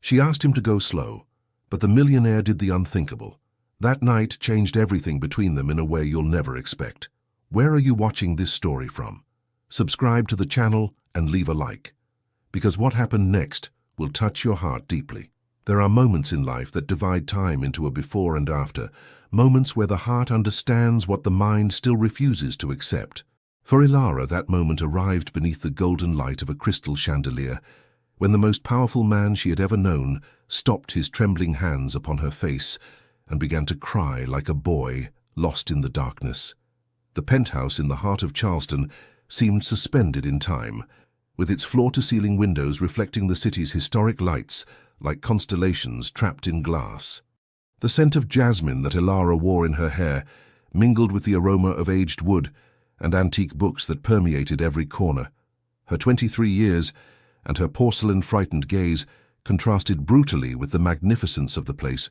She asked him to go slow, but the millionaire did the unthinkable. That night changed everything between them in a way you'll never expect. Where are you watching this story from? Subscribe to the channel and leave a like, because what happened next will touch your heart deeply. There are moments in life that divide time into a before and after, moments where the heart understands what the mind still refuses to accept. For Ilara, that moment arrived beneath the golden light of a crystal chandelier, when the most powerful man she had ever known stopped his trembling hands upon her face and began to cry like a boy lost in the darkness. The penthouse in the heart of Charleston seemed suspended in time, with its floor-to-ceiling windows reflecting the city's historic lights like constellations trapped in glass. The scent of jasmine that Ilara wore in her hair mingled with the aroma of aged wood and antique books that permeated every corner. Her 23 years and her porcelain-frightened gaze contrasted brutally with the magnificence of the place,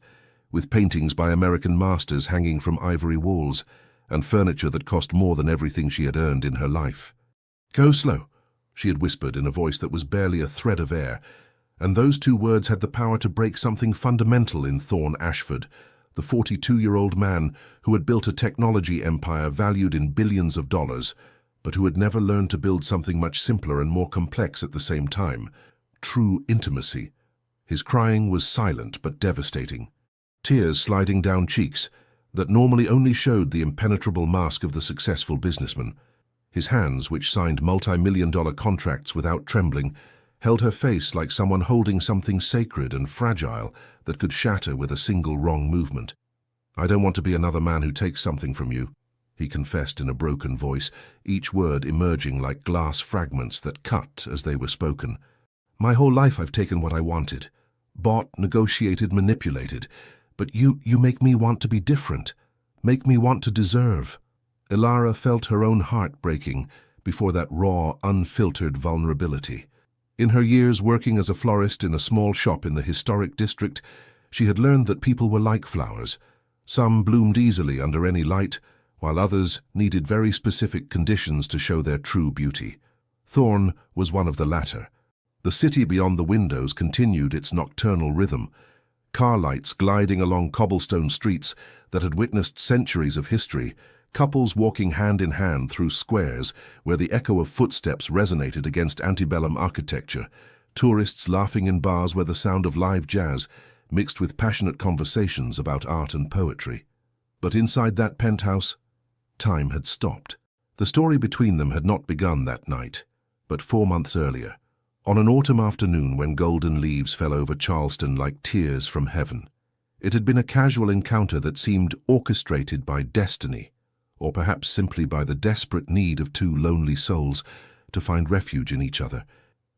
with paintings by American masters hanging from ivory walls and furniture that cost more than everything she had earned in her life. "Go slow," she had whispered in a voice that was barely a thread of air, and those two words had the power to break something fundamental in Thorne Ashford, the 42-year-old man who had built a technology empire valued in billions of dollars, but who had never learned to build something much simpler and more complex at the same time: true intimacy. His crying was silent but devastating, tears sliding down cheeks that normally only showed the impenetrable mask of the successful businessman. His hands, which signed multi-million-dollar contracts without trembling, held her face like someone holding something sacred and fragile that could shatter with a single wrong movement. "I don't want to be another man who takes something from you," he confessed in a broken voice, each word emerging like glass fragments that cut as they were spoken. "My whole life I've taken what I wanted, bought, negotiated, manipulated, but you make me want to be different, make me want to deserve." Ilara felt her own heart breaking before that raw, unfiltered vulnerability. In her years working as a florist in a small shop in the historic district, she had learned that people were like flowers. Some bloomed easily under any light, while others needed very specific conditions to show their true beauty. Thorne was one of the latter. The city beyond the windows continued its nocturnal rhythm, car lights gliding along cobblestone streets that had witnessed centuries of history, couples walking hand in hand through squares where the echo of footsteps resonated against antebellum architecture, tourists laughing in bars where the sound of live jazz mixed with passionate conversations about art and poetry. But inside that penthouse, time had stopped. The story between them had not begun that night, but 4 months earlier, on an autumn afternoon when golden leaves fell over Charleston like tears from heaven. It had been a casual encounter that seemed orchestrated by destiny, or perhaps simply by the desperate need of two lonely souls to find refuge in each other.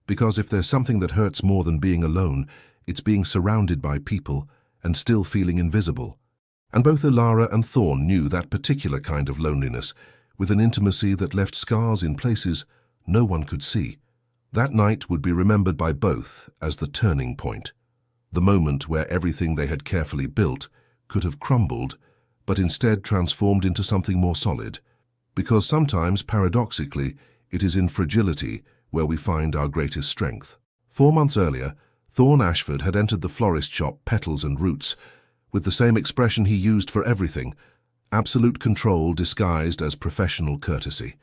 Because if there's something that hurts more than being alone, it's being surrounded by people and still feeling invisible. And both Ilara and Thorne knew that particular kind of loneliness, with an intimacy that left scars in places no one could see. That night would be remembered by both as the turning point, the moment where everything they had carefully built could have crumbled, but instead transformed into something more solid. Because sometimes, paradoxically, it is in fragility where we find our greatest strength. 4 months earlier, Thorne Ashford had entered the florist shop Petals and Roots, with the same expression he used for everything: absolute control disguised as professional courtesy.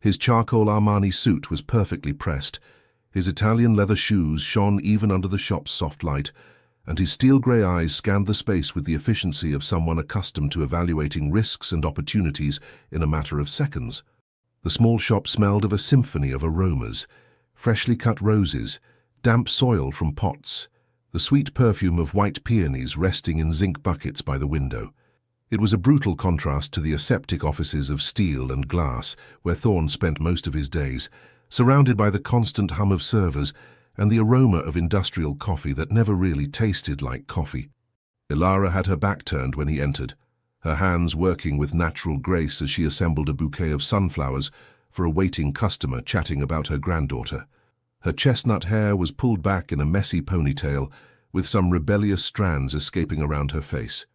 His charcoal Armani suit was perfectly pressed, his Italian leather shoes shone even under the shop's soft light, and his steel-grey eyes scanned the space with the efficiency of someone accustomed to evaluating risks and opportunities in a matter of seconds. The small shop smelled of a symphony of aromas: freshly cut roses, damp soil from pots, the sweet perfume of white peonies resting in zinc buckets by the window. It was a brutal contrast to the aseptic offices of steel and glass where Thorne spent most of his days, surrounded by the constant hum of servers and the aroma of industrial coffee that never really tasted like coffee. Ilara had her back turned when he entered, her hands working with natural grace as she assembled a bouquet of sunflowers for a waiting customer chatting about her granddaughter. Her chestnut hair was pulled back in a messy ponytail, with some rebellious strands escaping around her face.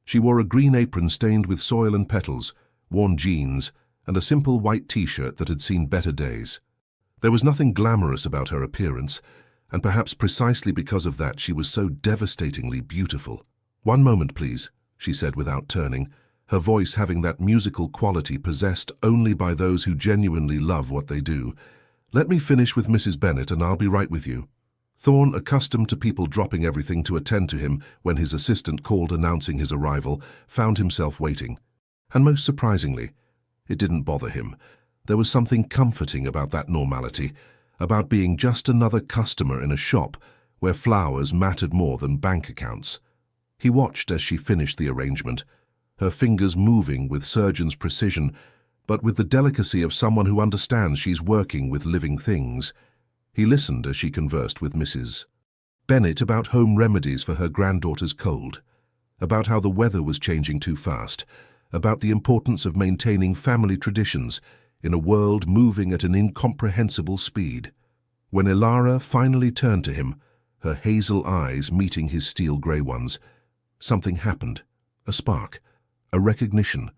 She wore a green apron stained with soil and petals, worn jeans, and a simple white t-shirt that had seen better days. There was nothing glamorous about her appearance, and perhaps precisely because of that she was so devastatingly beautiful. "One moment, please," she said without turning, her voice having that musical quality possessed only by those who genuinely love what they do. "Let me finish with Mrs. Bennet and I'll be right with you." Thorne, accustomed to people dropping everything to attend to him when his assistant called announcing his arrival, found himself waiting. And most surprisingly, it didn't bother him. There was something comforting about that normality, about being just another customer in a shop where flowers mattered more than bank accounts. He watched as she finished the arrangement, her fingers moving with surgeon's precision, but with the delicacy of someone who understands she's working with living things. He listened as she conversed with Mrs. Bennet about home remedies for her granddaughter's cold, about how the weather was changing too fast, about the importance of maintaining family traditions in a world moving at an incomprehensible speed. When Elara finally turned to him, her hazel eyes meeting his steel-grey ones, something happened, a spark, a recognition,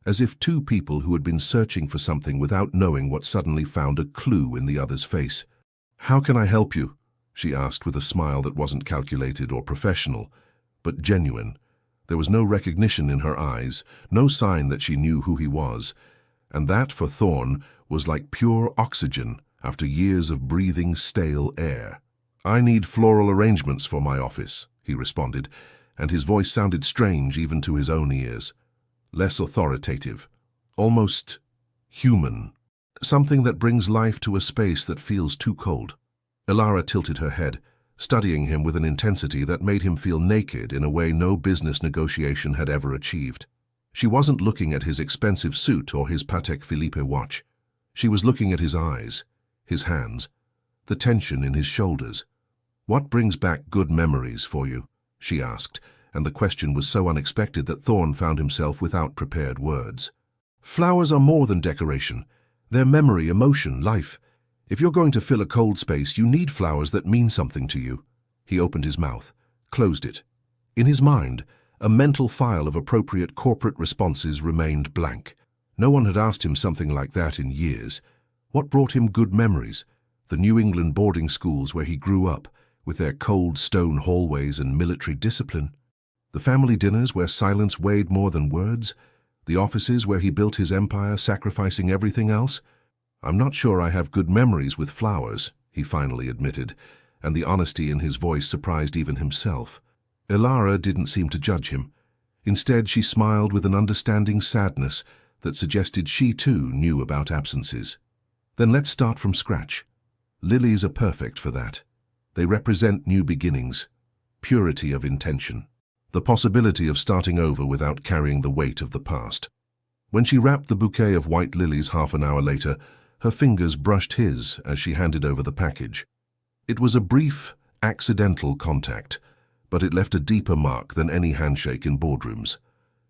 as if two people who had been searching for something without knowing what suddenly found a clue in the other's face. "How can I help you?" she asked with a smile that wasn't calculated or professional, but genuine. There was no recognition in her eyes, no sign that she knew who he was, and that, for Thorne, was like pure oxygen after years of breathing stale air. "I need floral arrangements for my office," he responded, and his voice sounded strange even to his own ears. Less authoritative, almost human. Something that brings life to a space that feels too cold. Elara tilted her head, studying him with an intensity that made him feel naked in a way no business negotiation had ever achieved. She wasn't looking at his expensive suit or his Patek Philippe watch. She was looking at his eyes, his hands, the tension in his shoulders. "What brings back good memories for you?" she asked, and the question was so unexpected that Thorne found himself without prepared words. "Flowers are more than decoration. They're memory, emotion, life. If you're going to fill a cold space, you need flowers that mean something to you." He opened his mouth, closed it. In his mind, a mental file of appropriate corporate responses remained blank. No one had asked him something like that in years. What brought him good memories? The New England boarding schools where he grew up, with their cold stone hallways and military discipline. The family dinners where silence weighed more than words. The offices where he built his empire, sacrificing everything else. "I'm not sure I have good memories with flowers," he finally admitted, and the honesty in his voice surprised even himself. Elara didn't seem to judge him. Instead, she smiled with an understanding sadness that suggested she too knew about absences. "Then let's start from scratch. Lilies are perfect for that. They represent new beginnings, purity of intention, the possibility of starting over without carrying the weight of the past." When she wrapped the bouquet of white lilies half an hour later, her fingers brushed his as she handed over the package. It was a brief, accidental contact, but it left a deeper mark than any handshake in boardrooms.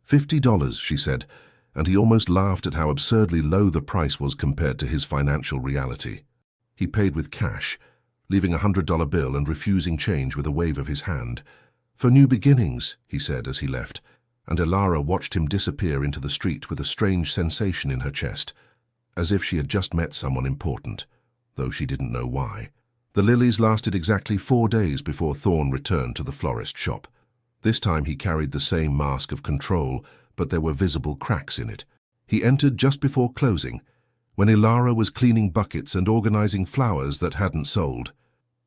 $50, she said, and he almost laughed at how absurdly low the price was compared to his financial reality. He paid with cash, leaving a $100 bill and refusing change with a wave of his hand. "For new beginnings," he said as he left, and Elara watched him disappear into the street with a strange sensation in her chest, as if she had just met someone important, though she didn't know why. The lilies lasted exactly 4 days before Thorne returned to the florist shop. This time he carried the same mask of control, but there were visible cracks in it. He entered just before closing, when Elara was cleaning buckets and organizing flowers that hadn't sold.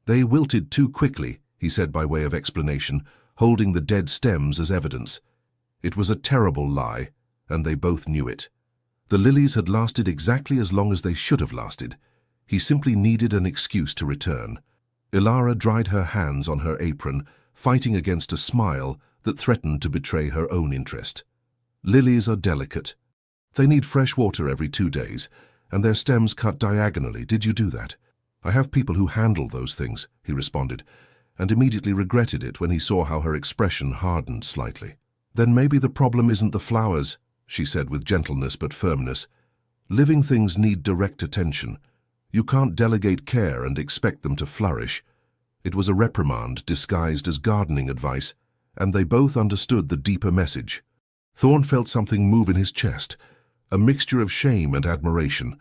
"They wilted too quickly," he said by way of explanation, holding the dead stems as evidence. It was a terrible lie, and they both knew it. The lilies had lasted exactly as long as they should have lasted. He simply needed an excuse to return. Elara dried her hands on her apron, fighting against a smile that threatened to betray her own interest. "Lilies are delicate. They need fresh water every 2 days, and their stems cut diagonally. Did you do that?" "I have people who handle those things," he responded, and immediately regretted it when he saw how her expression hardened slightly. "Then maybe the problem isn't the flowers," she said with gentleness but firmness. "Living things need direct attention. You can't delegate care and expect them to flourish." It was a reprimand disguised as gardening advice, and they both understood the deeper message. Thorne felt something move in his chest, a mixture of shame and admiration.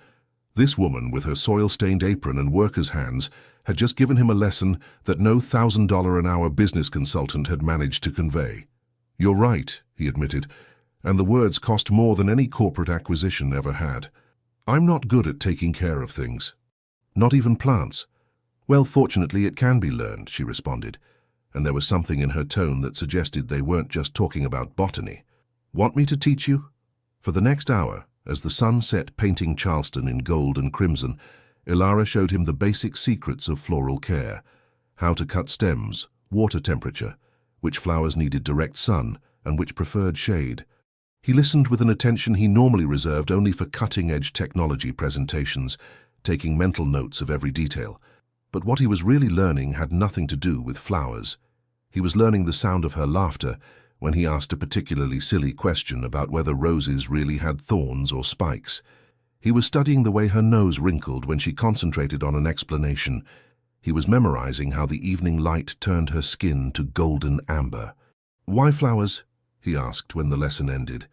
This woman, with her soil-stained apron and worker's hands, had just given him a lesson that no $1,000-an-hour business consultant had managed to convey. "You're right," he admitted, "and the words cost more than any corporate acquisition ever had. I'm not good at taking care of things. Not even plants." "Well, fortunately, it can be learned," she responded, and there was something in her tone that suggested they weren't just talking about botany. "Want me to teach you?" For the next hour, as the sun set painting Charleston in gold and crimson, Ilara showed him the basic secrets of floral care: how to cut stems, water temperature, which flowers needed direct sun and which preferred shade. He listened with an attention he normally reserved only for cutting-edge technology presentations, taking mental notes of every detail. But what he was really learning had nothing to do with flowers. He was learning the sound of her laughter when he asked a particularly silly question about whether roses really had thorns or spikes. He was studying the way her nose wrinkled when she concentrated on an explanation. He was memorizing how the evening light turned her skin to golden amber. "Why flowers?" he asked when the lesson ended.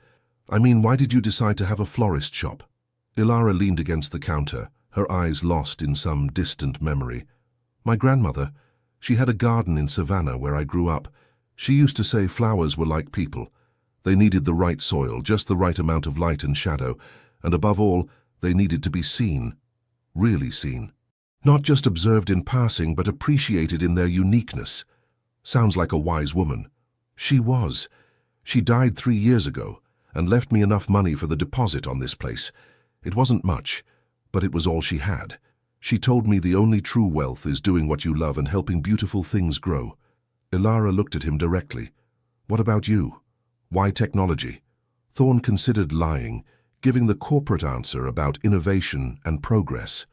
"I mean, why did you decide to have a florist shop?" Ilara leaned against the counter, her eyes lost in some distant memory. "My grandmother, she had a garden in Savannah where I grew up. She used to say flowers were like people. They needed the right soil, just the right amount of light and shadow, and above all, they needed to be seen, really seen. Not just observed in passing, but appreciated in their uniqueness." Sounds like a wise woman. She was. She died 3 years ago and left me enough money for the deposit on this place. It wasn't much, but it was all she had. She told me the only true wealth is doing what you love and helping beautiful things grow. Ilara looked at him directly. "What about you? Why technology?" Thorne considered lying, giving the corporate answer about innovation and progress.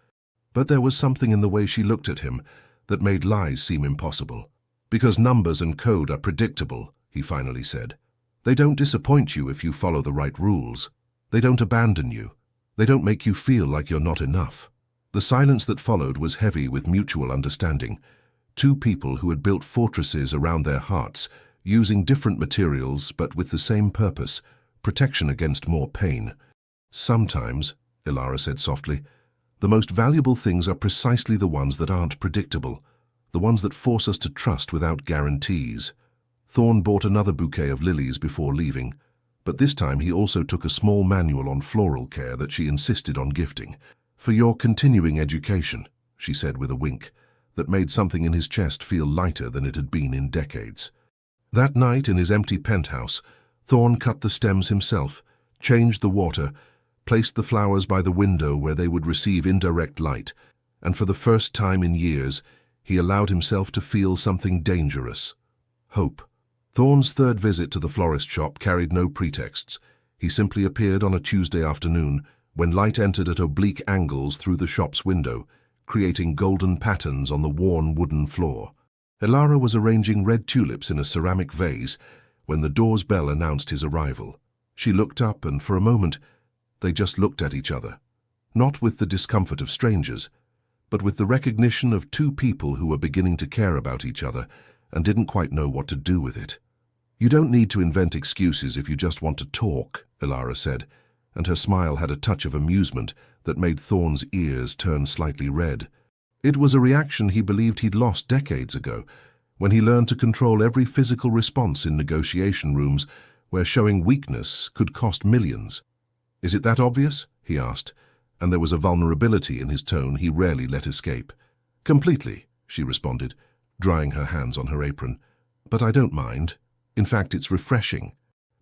But there was something in the way she looked at him that made lies seem impossible. "Because numbers and code are predictable," he finally said. "They don't disappoint you if you follow the right rules. They don't abandon you. They don't make you feel like you're not enough." The silence that followed was heavy with mutual understanding. Two people who had built fortresses around their hearts, using different materials but with the same purpose: protection against more pain. "Sometimes," Ilara said softly, "the most valuable things are precisely the ones that aren't predictable, the ones that force us to trust without guarantees." Thorne bought another bouquet of lilies before leaving, but this time he also took a small manual on floral care that she insisted on gifting. "For your continuing education," she said with a wink that made something in his chest feel lighter than it had been in decades. That night in his empty penthouse, Thorne cut the stems himself, changed the water, placed the flowers by the window where they would receive indirect light, and for the first time in years, he allowed himself to feel something dangerous: hope. Thorne's third visit to the florist shop carried no pretexts. He simply appeared on a Tuesday afternoon when light entered at oblique angles through the shop's window, creating golden patterns on the worn wooden floor. Ilara was arranging red tulips in a ceramic vase when the door's bell announced his arrival. She looked up, and for a moment, they just looked at each other, not with the discomfort of strangers, but with the recognition of two people who were beginning to care about each other and didn't quite know what to do with it. "You don't need to invent excuses if you just want to talk," Ilara said, and her smile had a touch of amusement that made Thorne's ears turn slightly red. It was a reaction he believed he'd lost decades ago, when he learned to control every physical response in negotiation rooms where showing weakness could cost millions. "Is it that obvious?" he asked, and there was a vulnerability in his tone he rarely let escape. "Completely," she responded, drying her hands on her apron. "But I don't mind. In fact, it's refreshing.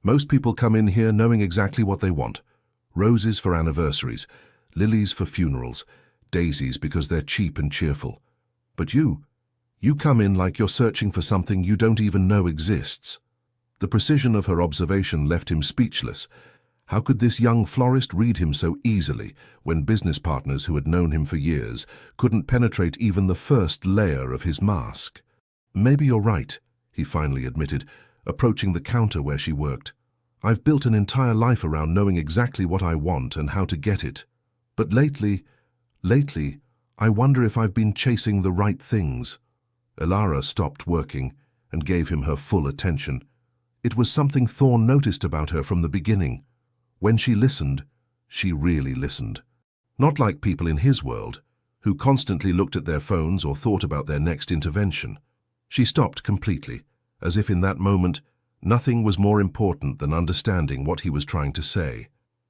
Most people come in here knowing exactly what they want. Roses for anniversaries, lilies for funerals, daisies because they're cheap and cheerful. But you come in like you're searching for something you don't even know exists." The precision of her observation left him speechless. How could this young florist read him so easily when business partners who had known him for years couldn't penetrate even the first layer of his mask? "Maybe you're right," he finally admitted, approaching the counter where she worked. "I've built an entire life around knowing exactly what I want and how to get it. But lately, I wonder if I've been chasing the right things." Ilara stopped working and gave him her full attention. It was something Thorne noticed about her from the beginning. When she listened, she really listened. Not like people in his world, who constantly looked at their phones or thought about their next intervention. She stopped completely, as if in that moment nothing was more important than understanding what he was trying to say.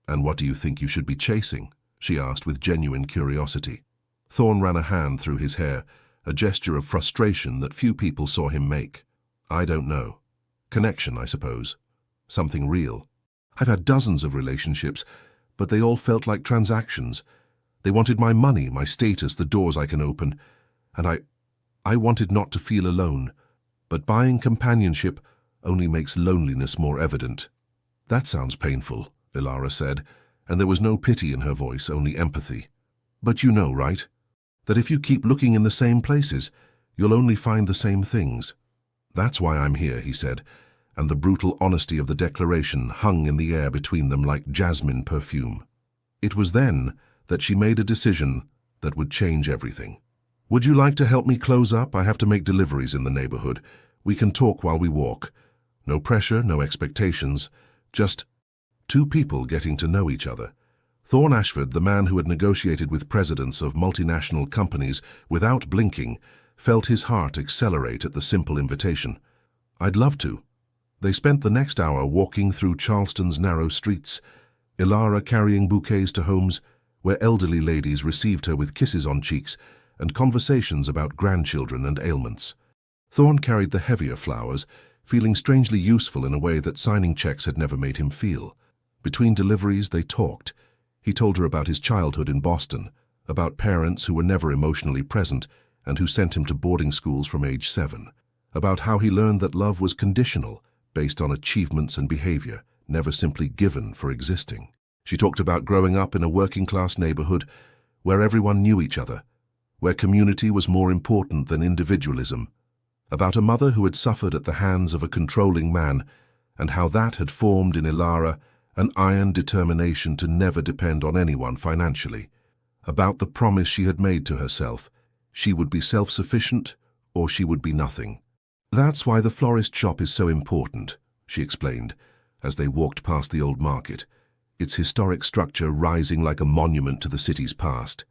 "And what do you think you should be chasing?" she asked with genuine curiosity. Thorne ran a hand through his hair, a gesture of frustration that few people saw him make. "I don't know. Connection, I suppose. Something real. I've had dozens of relationships, but they all felt like transactions. They wanted my money, my status, the doors I can open, and I wanted not to feel alone. But buying companionship only makes loneliness more evident." "That sounds painful," Ilara said, and there was no pity in her voice, only empathy. "But you know, right? That if you keep looking in the same places, you'll only find the same things." "That's why I'm here," he said, and the brutal honesty of the declaration hung in the air between them like jasmine perfume. It was then that she made a decision that would change everything. "Would you like to help me close up? I have to make deliveries in the neighborhood. We can talk while we walk. No pressure, no expectations, just two people getting to know each other." Thorne Ashford, the man who had negotiated with presidents of multinational companies without blinking, felt his heart accelerate at the simple invitation. "I'd love to." They spent the next hour walking through Charleston's narrow streets, Ilara carrying bouquets to homes where elderly ladies received her with kisses on cheeks and conversations about grandchildren and ailments. Thorne carried the heavier flowers, feeling strangely useful in a way that signing checks had never made him feel. Between deliveries, they talked. He told her about his childhood in Boston, about parents who were never emotionally present and who sent him to boarding schools from age 7, about how he learned that love was conditional, based on achievements and behavior, never simply given for existing. She talked about growing up in a working-class neighborhood where everyone knew each other, where community was more important than individualism, about a mother who had suffered at the hands of a controlling man, and how that had formed in Ilara an iron determination to never depend on anyone financially, about the promise she had made to herself: she would be self-sufficient or she would be nothing. "That's why the florist shop is so important," she explained, as they walked past the old market, its historic structure rising like a monument to the city's past.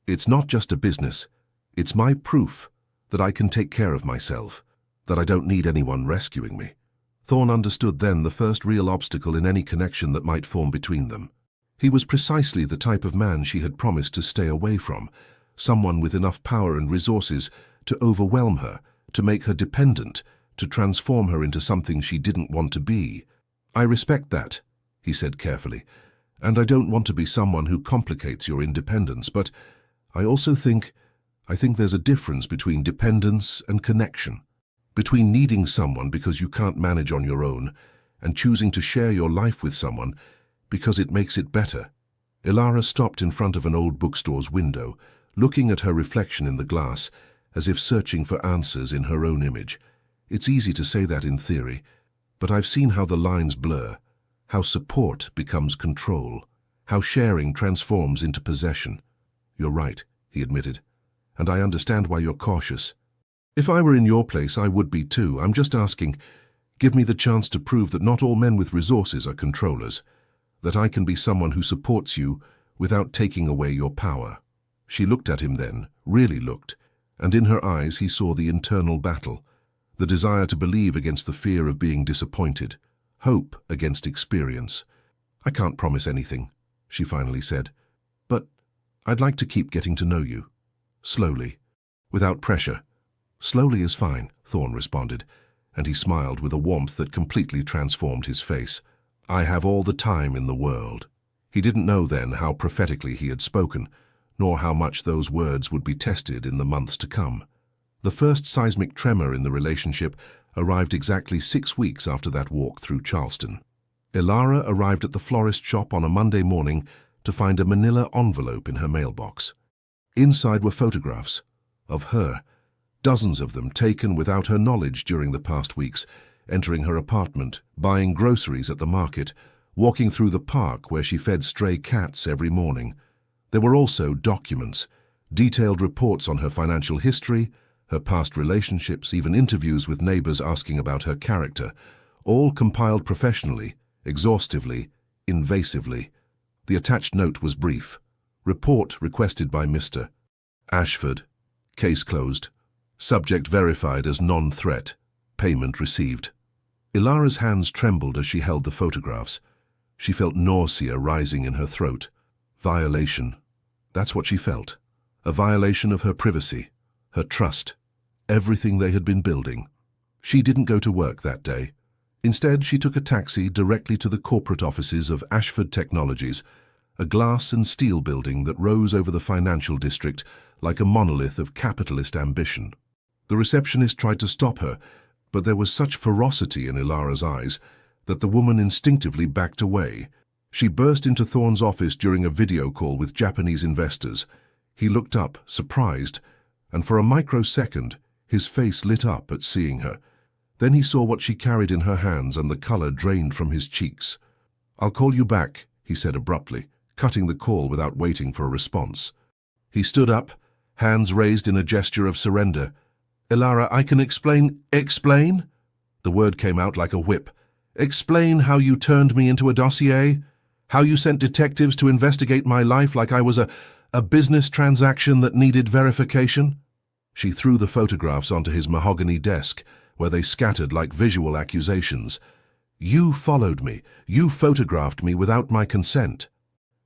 "It's not just a business. It's my proof that I can take care of myself, that I don't need anyone rescuing me." Thorne understood then the first real obstacle in any connection that might form between them. He was precisely the type of man she had promised to stay away from, someone with enough power and resources to overwhelm her, to make her dependent, to transform her into something she didn't want to be. "I respect that," he said carefully, "and I don't want to be someone who complicates your independence, but I also think there's a difference between dependence and connection, between needing someone because you can't manage on your own and choosing to share your life with someone because it makes it better." Ilara stopped in front of an old bookstore's window, looking at her reflection in the glass, as if searching for answers in her own image. "It's easy to say that in theory, but I've seen how the lines blur, how support becomes control, how sharing transforms into possession." "You're right," he admitted, "and I understand why you're cautious. If I were in your place, I would be too. I'm just asking, give me the chance to prove that not all men with resources are controllers, that I can be someone who supports you without taking away your power." She looked at him then, really looked, and in her eyes he saw the internal battle, the desire to believe against the fear of being disappointed, hope against experience. "I can't promise anything," she finally said, "but I'd like to keep getting to know you. Slowly, without pressure." "Slowly is fine," Thorne responded, and he smiled with a warmth that completely transformed his face. "I have all the time in the world." He didn't know then how prophetically he had spoken, nor how much those words would be tested in the months to come. The first seismic tremor in the relationship arrived exactly 6 weeks after that walk through Charleston. Ilara arrived at the florist shop on a Monday morning to find a manila envelope in her mailbox. Inside were photographs of her, dozens of them taken without her knowledge during the past weeks, entering her apartment, buying groceries at the market, walking through the park where she fed stray cats every morning. There were also documents, detailed reports on her financial history, her past relationships, even interviews with neighbors asking about her character, all compiled professionally, exhaustively, invasively. The attached note was brief. "Report requested by Mr. Ashford. Case closed. Subject verified as non-threat. Payment received. Ilara's hands trembled as she held the photographs. She felt nausea rising in her throat. Violation. That's what she felt. A violation of her privacy, her trust, everything they had been building. She didn't go to work that day. Instead, she took a taxi directly to the corporate offices of Ashford Technologies, a glass and steel building that rose over the financial district like a monolith of capitalist ambition. The receptionist tried to stop her, but there was such ferocity in Ilara's eyes that the woman instinctively backed away. She burst into Thorne's office during a video call with Japanese investors. He looked up, surprised, and for a microsecond, his face lit up at seeing her. Then he saw what she carried in her hands and the color drained from his cheeks. "I'll call you back," he said abruptly, cutting the call without waiting for a response. He stood up, hands raised in a gesture of surrender. "Ilara, I can explain—" "Explain?" The word came out like a whip. "Explain how you turned me into a dossier? How you sent detectives to investigate my life like I was a business transaction that needed verification?" She threw the photographs onto his mahogany desk, where they scattered like visual accusations. "You followed me. You photographed me without my consent.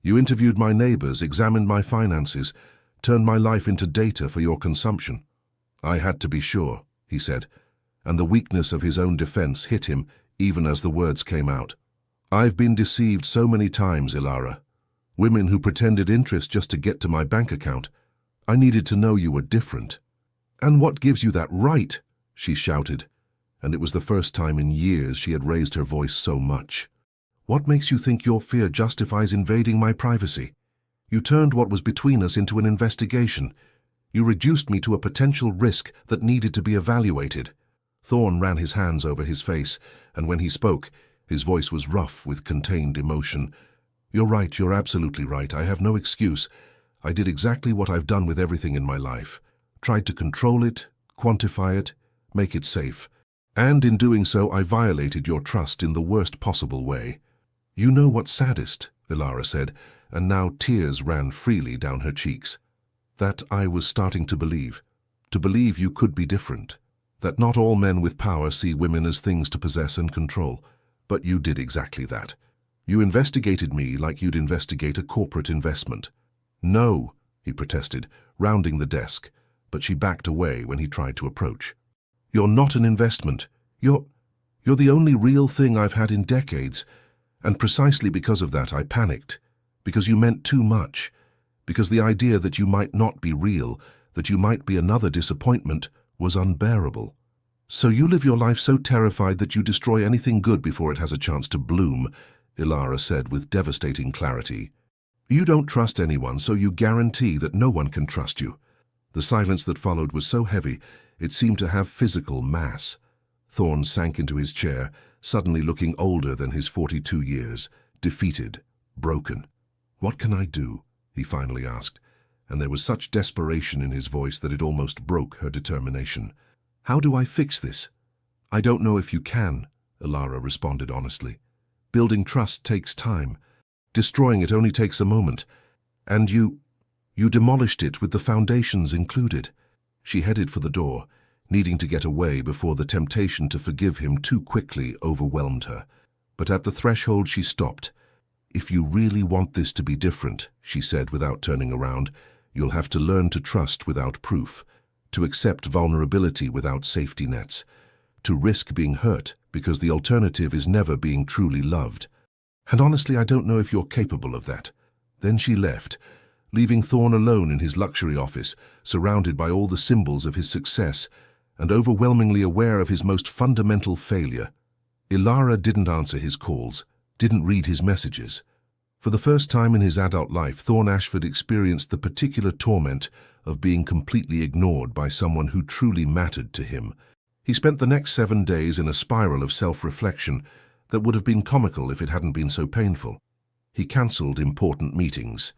You interviewed my neighbors, examined my finances, turned my life into data for your consumption." "I had to be sure," he said, and the weakness of his own defense hit him even as the words came out. "I've been deceived so many times, Ilara. Women who pretended interest just to get to my bank account. I needed to know you were different." "And what gives you that right?" she shouted, and it was the first time in years she had raised her voice so much. "What makes you think your fear justifies invading my privacy? You turned what was between us into an investigation. You reduced me to a potential risk that needed to be evaluated." Thorne ran his hands over his face, and when he spoke, his voice was rough with contained emotion. "You're right, you're absolutely right. I have no excuse. I did exactly what I've done with everything in my life. Tried to control it, quantify it, make it safe. And in doing so, I violated your trust in the worst possible way." "You know what's saddest," Ilara said, and now tears ran freely down her cheeks. "That I was starting to believe you could be different. That not all men with power see women as things to possess and control. But you did exactly that. You investigated me like you'd investigate a corporate investment." "No," he protested, rounding the desk, but she backed away when he tried to approach. "You're not an investment. You're the only real thing I've had in decades. And precisely because of that, I panicked. Because you meant too much. Because the idea that you might not be real, that you might be another disappointment, was unbearable. So you live your life so terrified that you destroy anything good before it has a chance to bloom," Ilara said with devastating clarity. "You don't trust anyone, so you guarantee that no one can trust you." The silence that followed was so heavy, it seemed to have physical mass. Thorne sank into his chair, suddenly looking older than his 42 years, defeated, broken. "What can I do?" he finally asked, and there was such desperation in his voice that it almost broke her determination. "How do I fix this?" "I don't know if you can," Ilara responded honestly. "Building trust takes time. Destroying it only takes a moment. And you demolished it with the foundations included." She headed for the door, needing to get away before the temptation to forgive him too quickly overwhelmed her. But at the threshold she stopped. "If you really want this to be different," she said without turning around, "you'll have to learn to trust without proof, to accept vulnerability without safety nets, to risk being hurt because the alternative is never being truly loved. And honestly, I don't know if you're capable of that." Then she left, leaving Thorne alone in his luxury office, surrounded by all the symbols of his success and overwhelmingly aware of his most fundamental failure. Ilara didn't answer his calls, didn't read his messages. For the first time in his adult life, Thorne Ashford experienced the particular torment of being completely ignored by someone who truly mattered to him. He spent the next 7 days in a spiral of self-reflection that would have been comical if it hadn't been so painful. He cancelled important meetings,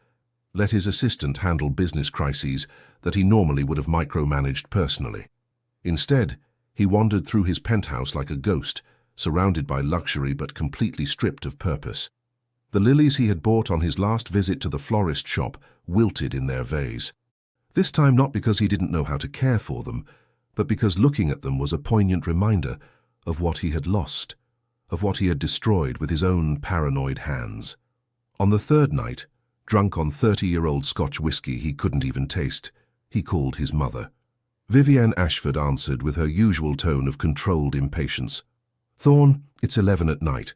let his assistant handle business crises that he normally would have micromanaged personally. Instead, he wandered through his penthouse like a ghost, surrounded by luxury but completely stripped of purpose. The lilies he had bought on his last visit to the florist shop wilted in their vase. This time not because he didn't know how to care for them, but because looking at them was a poignant reminder of what he had lost, of what he had destroyed with his own paranoid hands. On the third night, drunk on 30-year-old Scotch whiskey he couldn't even taste, he called his mother. Vivienne Ashford answered with her usual tone of controlled impatience. "Thorn, it's 11 at night.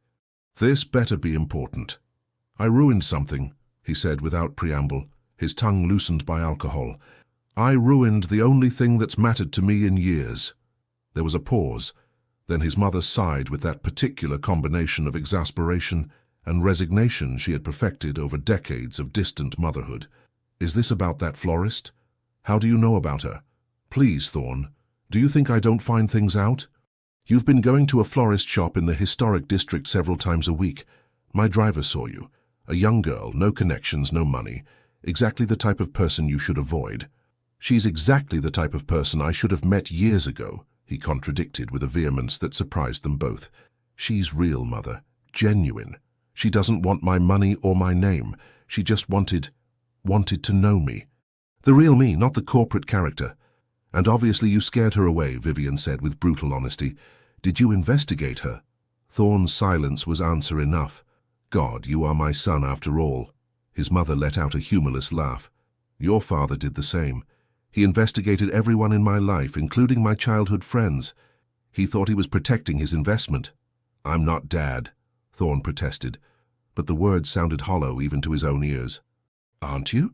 This better be important." "I ruined something," he said without preamble, his tongue loosened by alcohol. "I ruined the only thing that's mattered to me in years." There was a pause. Then his mother sighed with that particular combination of exasperation and resignation she had perfected over decades of distant motherhood. "Is this about that florist? How do you know about her? Please, Thorn, do you think I don't find things out? You've been going to a florist shop in the historic district several times a week. My driver saw you. A young girl, no connections, no money. Exactly the type of person you should avoid." "She's exactly the type of person I should have met years ago," he contradicted with a vehemence that surprised them both. "She's real, Mother. Genuine. She doesn't want my money or my name. She just wanted to know me. The real me, not the corporate character." "And obviously you scared her away," Vivienne said with brutal honesty. "Did you investigate her?" Thorn's silence was answer enough. "God, you are my son after all." His mother let out a humorless laugh. "Your father did the same. He investigated everyone in my life, including my childhood friends. He thought he was protecting his investment." "I'm not Dad," Thorn protested, but the words sounded hollow even to his own ears. "Aren't you?"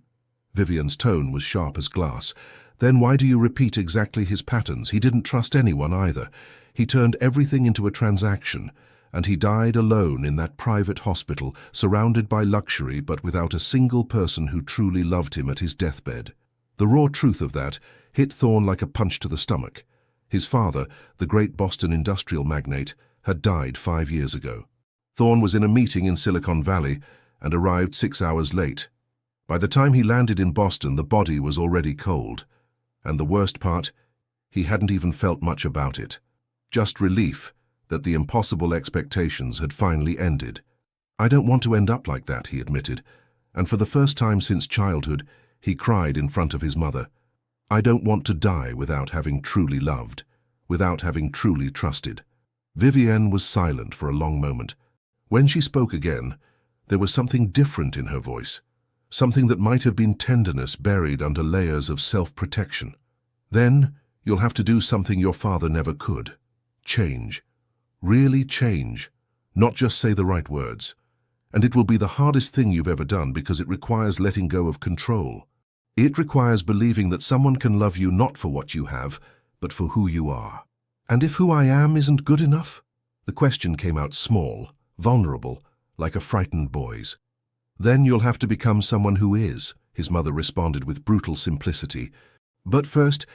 Vivian's tone was sharp as glass. "Then why do you repeat exactly his patterns? He didn't trust anyone either. He turned everything into a transaction, and he died alone in that private hospital, surrounded by luxury but without a single person who truly loved him at his deathbed." The raw truth of that hit Thorn like a punch to the stomach. His father, the great Boston industrial magnate, had died 5 years ago. Thorn was in a meeting in Silicon Valley and arrived 6 hours late. By the time he landed in Boston, the body was already cold. And the worst part, he hadn't even felt much about it. Just relief that the impossible expectations had finally ended. "I don't want to end up like that," he admitted, and for the first time since childhood, he cried in front of his mother. "I don't want to die without having truly loved, without having truly trusted." Vivienne was silent for a long moment. When she spoke again, there was something different in her voice, something that might have been tenderness buried under layers of self-protection. "Then you'll have to do something your father never could. Change. Really change. Not just say the right words. And it will be the hardest thing you've ever done because it requires letting go of control. It requires believing that someone can love you not for what you have, but for who you are." "And if who I am isn't good enough?" The question came out small, vulnerable, like a frightened boy's. "Then you'll have to become someone who is," his mother responded with brutal simplicity. "But first,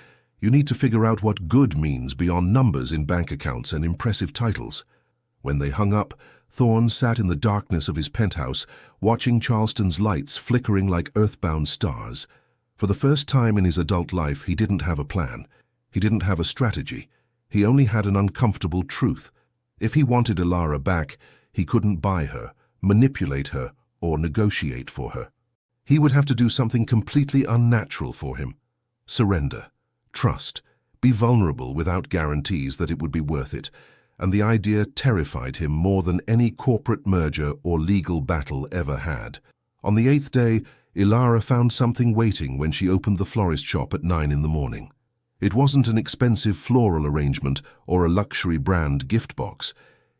you need to figure out what good means beyond numbers in bank accounts and impressive titles." When they hung up, Thorn sat in the darkness of his penthouse, watching Charleston's lights flickering like earthbound stars. For the first time in his adult life, he didn't have a plan. He didn't have a strategy. He only had an uncomfortable truth. If he wanted Ilara back, he couldn't buy her, manipulate her, or negotiate for her. He would have to do something completely unnatural for him. Surrender. Trust. Be vulnerable without guarantees that it would be worth it. And the idea terrified him more than any corporate merger or legal battle ever had. On the 8th day, Ilara found something waiting when she opened the florist shop at 9 in the morning. It wasn't an expensive floral arrangement or a luxury brand gift box.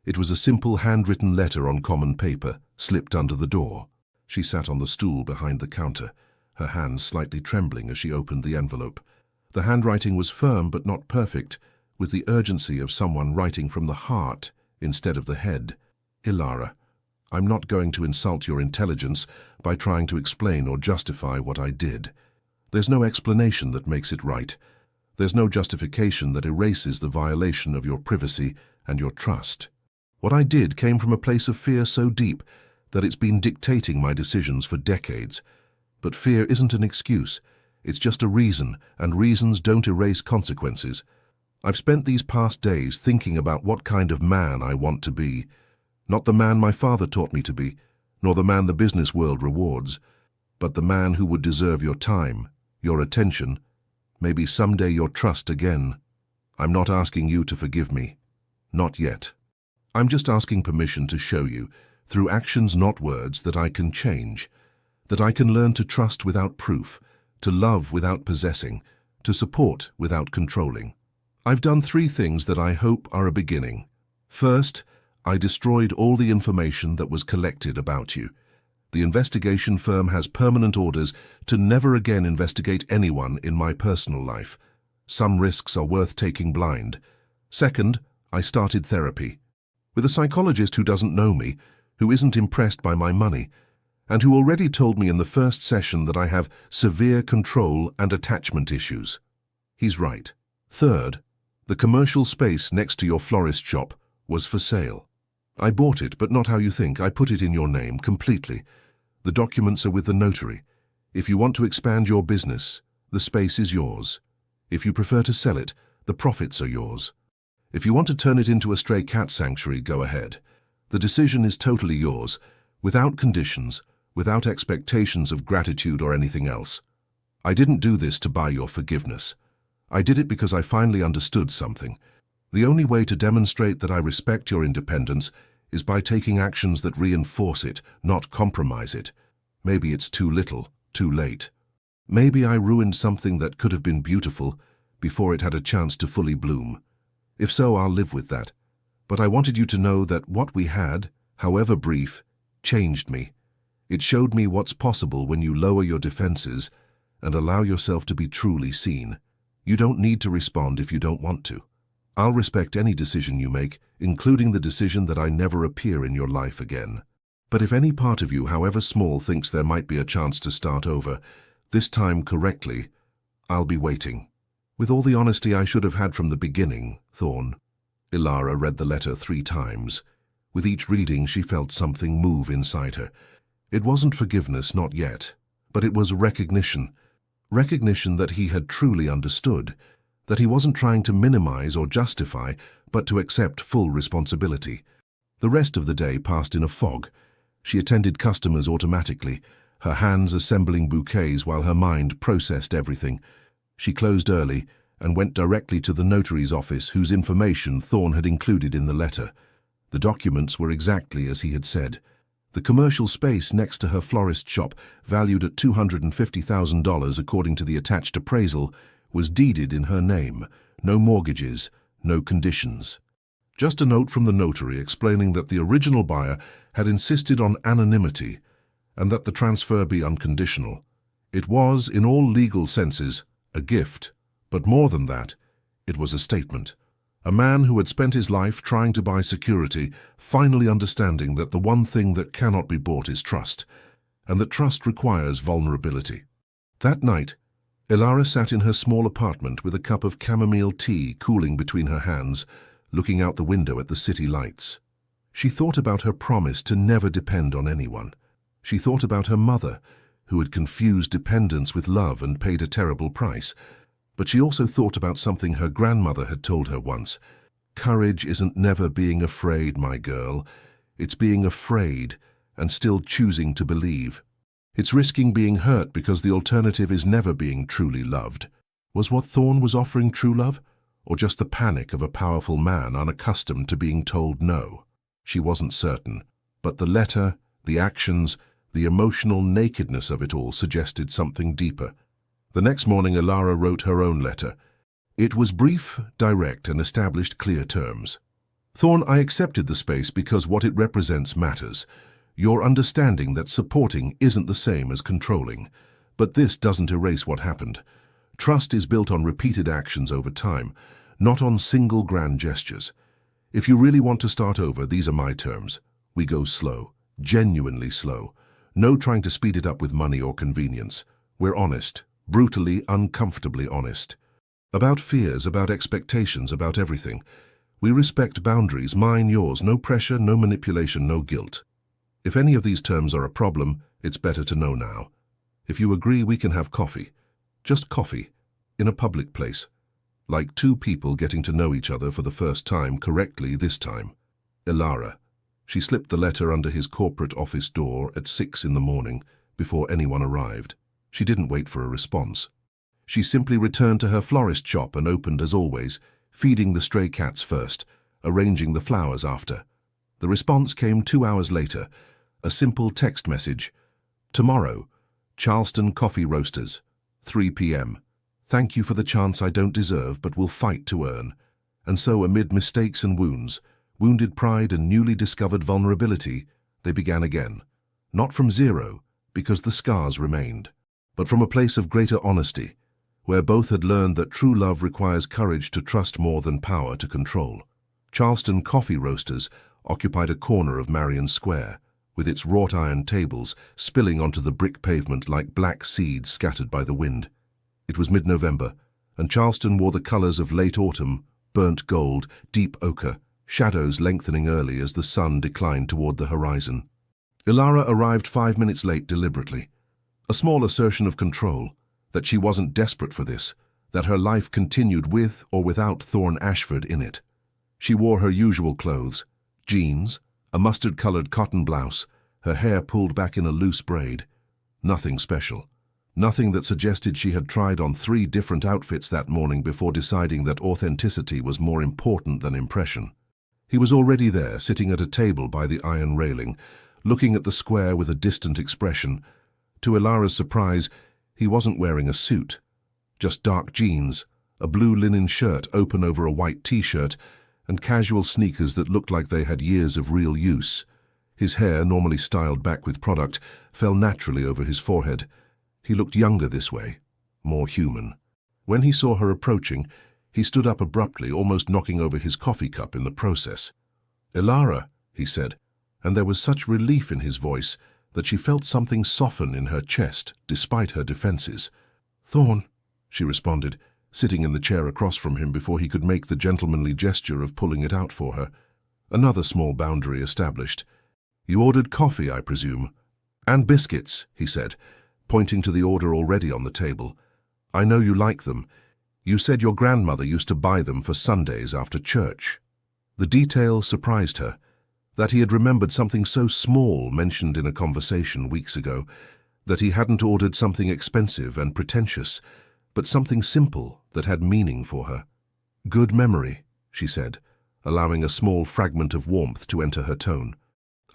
It was a simple handwritten letter on common paper, slipped under the door. She sat on the stool behind the counter, her hands slightly trembling as she opened the envelope. The handwriting was firm but not perfect, with the urgency of someone writing from the heart instead of the head. "Ilara, I'm not going to insult your intelligence by trying to explain or justify what I did. There's no explanation that makes it right. There's no justification that erases the violation of your privacy and your trust. What I did came from a place of fear so deep that it's been dictating my decisions for decades. But fear isn't an excuse. It's just a reason, and reasons don't erase consequences. I've spent these past days thinking about what kind of man I want to be. Not the man my father taught me to be, nor the man the business world rewards, but the man who would deserve your time, your attention, maybe someday your trust again. I'm not asking you to forgive me. Not yet. I'm just asking permission to show you, through actions not words, that I can change, that I can learn to trust without proof, to love without possessing, to support without controlling. I've done 3 things that I hope are a beginning. First, I destroyed all the information that was collected about you. The investigation firm has permanent orders to never again investigate anyone in my personal life. Some risks are worth taking blind. Second, I started therapy. With a psychologist who doesn't know me, who isn't impressed by my money, and who already told me in the first session that I have severe control and attachment issues. He's right. Third, the commercial space next to your florist shop was for sale. I bought it, but not how you think. I put it in your name completely. The documents are with the notary. If you want to expand your business, the space is yours. If you prefer to sell it, the profits are yours. If you want to turn it into a stray cat sanctuary, go ahead. The decision is totally yours, without conditions, without expectations of gratitude or anything else. I didn't do this to buy your forgiveness. I did it because I finally understood something. The only way to demonstrate that I respect your independence is by taking actions that reinforce it, not compromise it. Maybe it's too little, too late. Maybe I ruined something that could have been beautiful before it had a chance to fully bloom. If so, I'll live with that. But I wanted you to know that what we had, however brief, changed me. It showed me what's possible when you lower your defenses and allow yourself to be truly seen. You don't need to respond if you don't want to. I'll respect any decision you make, including the decision that I never appear in your life again. But if any part of you, however small, thinks there might be a chance to start over, this time correctly, I'll be waiting. With all the honesty I should have had from the beginning, Thorn. Ilara read the letter 3 times. With each reading, she felt something move inside her. It wasn't forgiveness, not yet, but it was recognition. Recognition that he had truly understood, that he wasn't trying to minimize or justify, but to accept full responsibility. The rest of the day passed in a fog. She attended customers automatically, her hands assembling bouquets while her mind processed everything. She closed early and went directly to the notary's office, whose information Thorn had included in the letter. The documents were exactly as he had said. The commercial space next to her florist shop, valued at $250,000 according to the attached appraisal, was deeded in her name. No mortgages, no conditions. Just a note from the notary explaining that the original buyer had insisted on anonymity and that the transfer be unconditional. It was, in all legal senses, a gift, but more than that, it was a statement. A man who had spent his life trying to buy security, finally understanding that the one thing that cannot be bought is trust, and that trust requires vulnerability. That night, Ilara sat in her small apartment with a cup of chamomile tea cooling between her hands, looking out the window at the city lights. She thought about her promise to never depend on anyone. She thought about her mother, who had confused dependence with love and paid a terrible price. But she also thought about something her grandmother had told her once. Courage isn't never being afraid, my girl. It's being afraid and still choosing to believe. It's risking being hurt because the alternative is never being truly loved. Was what Thorn was offering true love, or just the panic of a powerful man unaccustomed to being told no? She wasn't certain, but the letter, the actions, the emotional nakedness of it all suggested something deeper. The next morning, Ilara wrote her own letter. It was brief, direct, and established clear terms. Thorn, I accepted the space because what it represents matters. Your understanding that supporting isn't the same as controlling. But this doesn't erase what happened. Trust is built on repeated actions over time, not on single grand gestures. If you really want to start over, these are my terms. We go slow, genuinely slow. No trying to speed it up with money or convenience. We're honest, brutally, uncomfortably honest. About fears, about expectations, about everything. We respect boundaries, mine, yours, no pressure, no manipulation, no guilt. If any of these terms are a problem, it's better to know now. If you agree, we can have coffee. Just coffee, in a public place. Like 2 people getting to know each other for the first time, correctly this time. Ilara. She slipped the letter under his corporate office door at 6 in the morning, before anyone arrived. She didn't wait for a response. She simply returned to her florist shop and opened as always, feeding the stray cats first, arranging the flowers after. The response came 2 hours later, a simple text message. Tomorrow, Charleston Coffee Roasters, 3 p.m. Thank you for the chance I don't deserve but will fight to earn. And so amid mistakes and wounds, wounded pride and newly discovered vulnerability, they began again. Not from zero, because the scars remained, but from a place of greater honesty, where both had learned that true love requires courage to trust more than power to control. Charleston Coffee Roasters occupied a corner of Marion Square, with its wrought iron tables spilling onto the brick pavement like black seeds scattered by the wind. It was mid-November, and Charleston wore the colors of late autumn, burnt gold, deep ochre, shadows lengthening early as the sun declined toward the horizon. Ilara arrived 5 minutes late deliberately. A small assertion of control, that she wasn't desperate for this, that her life continued with or without Thorne Ashford in it. She wore her usual clothes, jeans, a mustard-colored cotton blouse, her hair pulled back in a loose braid. Nothing special. Nothing that suggested she had tried on 3 different outfits that morning before deciding that authenticity was more important than impression. He was already there, sitting at a table by the iron railing, looking at the square with a distant expression. To Ilara's surprise, he wasn't wearing a suit. Just dark jeans, a blue linen shirt open over a white t-shirt, and casual sneakers that looked like they had years of real use. His hair, normally styled back with product, fell naturally over his forehead. He looked younger this way, more human. When he saw her approaching, he stood up abruptly, almost knocking over his coffee cup in the process. "Ilara," he said, and there was such relief in his voice that she felt something soften in her chest, despite her defenses. "Thorne," she responded, sitting in the chair across from him before he could make the gentlemanly gesture of pulling it out for her. Another small boundary established. "You ordered coffee, I presume?" "And biscuits," he said, pointing to the order already on the table. "I know you like them. You said your grandmother used to buy them for Sundays after church." The detail surprised her, that he had remembered something so small mentioned in a conversation weeks ago, that he hadn't ordered something expensive and pretentious, but something simple that had meaning for her. "Good memory," she said, allowing a small fragment of warmth to enter her tone.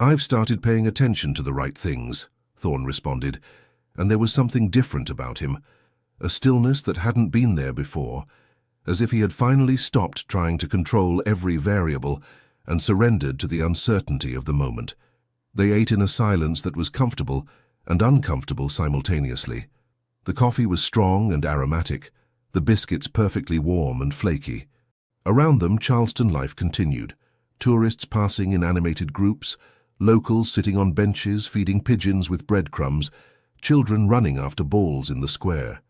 "I've started paying attention to the right things," Thorne responded, and there was something different about him, a stillness that hadn't been there before, as if he had finally stopped trying to control every variable and surrendered to the uncertainty of the moment. They ate in a silence that was comfortable and uncomfortable simultaneously. The coffee was strong and aromatic, the biscuits perfectly warm and flaky. Around them, Charleston life continued, tourists passing in animated groups, locals sitting on benches feeding pigeons with breadcrumbs, children running after balls in the square.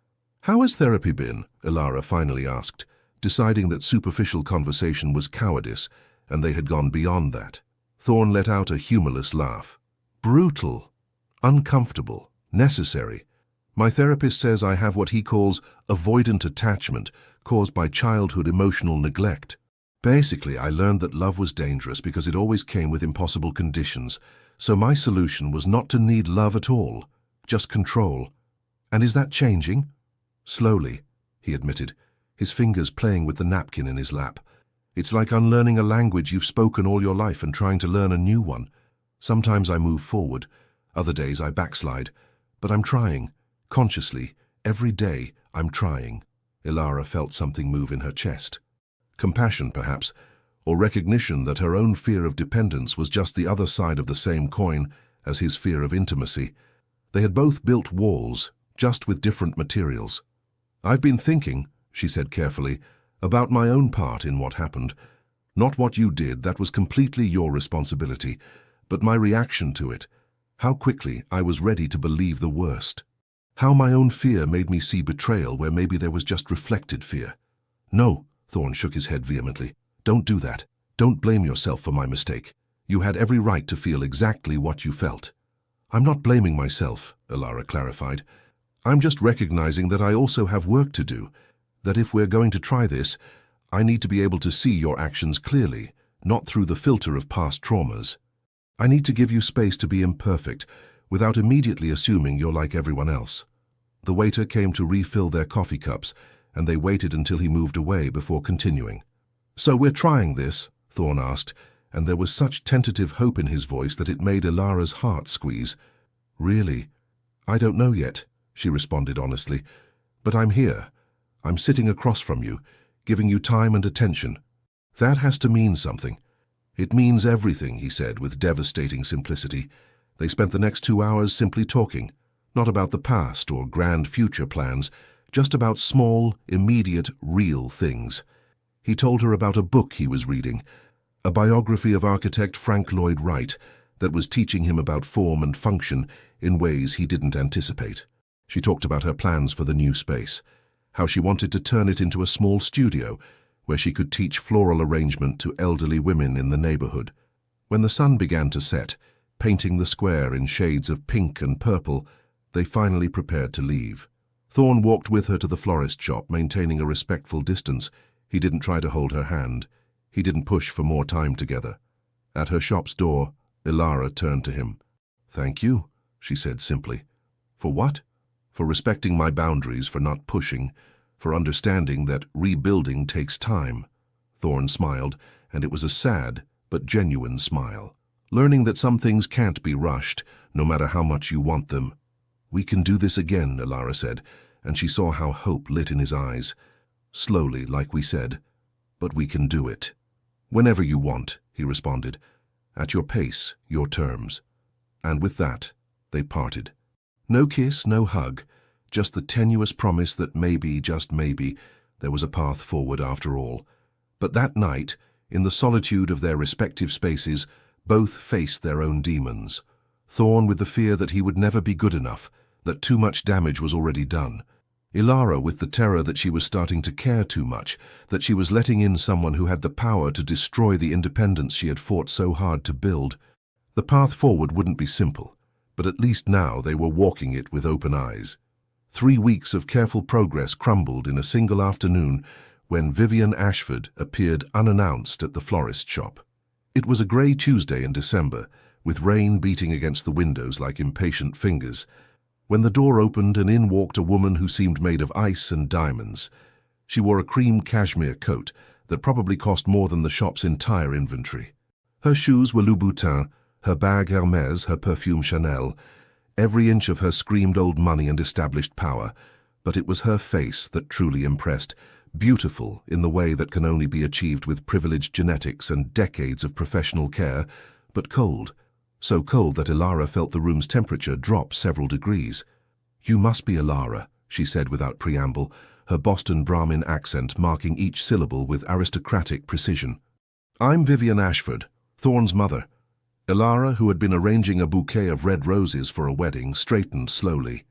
"How has therapy been?" Ilara finally asked, deciding that superficial conversation was cowardice, and they had gone beyond that. Thorne let out a humorless laugh. "Brutal, uncomfortable, necessary. My therapist says I have what he calls avoidant attachment caused by childhood emotional neglect. Basically, I learned that love was dangerous because it always came with impossible conditions, so my solution was not to need love at all, just control. And is that changing?" "Slowly," he admitted, his fingers playing with the napkin in his lap. "It's like unlearning a language you've spoken all your life and trying to learn a new one. Sometimes I move forward, other days I backslide, but I'm trying, consciously, every day I'm trying." Ilara felt something move in her chest. Compassion, perhaps, or recognition that her own fear of dependence was just the other side of the same coin as his fear of intimacy. They had both built walls, just with different materials. "I've been thinking," she said carefully, "about my own part in what happened. Not what you did, that was completely your responsibility, but my reaction to it, how quickly I was ready to believe the worst. How my own fear made me see betrayal where maybe there was just reflected fear." "No," Thorne shook his head vehemently. "Don't do that. Don't blame yourself for my mistake. You had every right to feel exactly what you felt." "I'm not blaming myself," Ilara clarified. "I'm just recognizing that I also have work to do, that if we're going to try this, I need to be able to see your actions clearly, not through the filter of past traumas. I need to give you space to be imperfect, without immediately assuming you're like everyone else." The waiter came to refill their coffee cups, and they waited until he moved away before continuing. "So we're trying this?" Thorne asked, and there was such tentative hope in his voice that it made Ilara's heart squeeze. "Really? I don't know yet," she responded honestly. "But I'm here. I'm sitting across from you, giving you time and attention. That has to mean something." "It means everything," he said with devastating simplicity. They spent the next 2 hours simply talking, not about the past or grand future plans, just about small, immediate, real things. He told her about a book he was reading, a biography of architect Frank Lloyd Wright that was teaching him about form and function in ways he didn't anticipate. She talked about her plans for the new space, how she wanted to turn it into a small studio where she could teach floral arrangement to elderly women in the neighborhood. When the sun began to set, painting the square in shades of pink and purple, they finally prepared to leave. Thorne walked with her to the florist shop, maintaining a respectful distance. He didn't try to hold her hand. He didn't push for more time together. At her shop's door, Ilara turned to him. "Thank you," she said simply. "For what?" "For respecting my boundaries, for not pushing, for understanding that rebuilding takes time." Thorne smiled, and it was a sad but genuine smile. "Learning that some things can't be rushed, no matter how much you want them." "We can do this again," Ilara said, and she saw how hope lit in his eyes. "Slowly, like we said, but we can do it." "Whenever you want," he responded. "At your pace, your terms." And with that, they parted. No kiss, no hug, just the tenuous promise that maybe, just maybe, there was a path forward after all. But that night, in the solitude of their respective spaces, both faced their own demons. Thorne with the fear that he would never be good enough, that too much damage was already done. Ilara with the terror that she was starting to care too much, that she was letting in someone who had the power to destroy the independence she had fought so hard to build. The path forward wouldn't be simple, but at least now they were walking it with open eyes. 3 weeks of careful progress crumbled in a single afternoon when Vivian Ashford appeared unannounced at the florist shop. It was a grey Tuesday in December, with rain beating against the windows like impatient fingers. When the door opened and in walked a woman who seemed made of ice and diamonds. She wore a cream cashmere coat that probably cost more than the shop's entire inventory. Her shoes were Louboutin, her bag Hermès, her perfume Chanel. Every inch of her screamed old money and established power, but it was her face that truly impressed, beautiful in the way that can only be achieved with privileged genetics and decades of professional care, but cold. So cold that Ilara felt the room's temperature drop several degrees. "You must be Ilara," she said without preamble, her Boston Brahmin accent marking each syllable with aristocratic precision. "I'm Vivian Ashford, Thorne's mother." Ilara, who had been arranging a bouquet of red roses for a wedding, straightened slowly.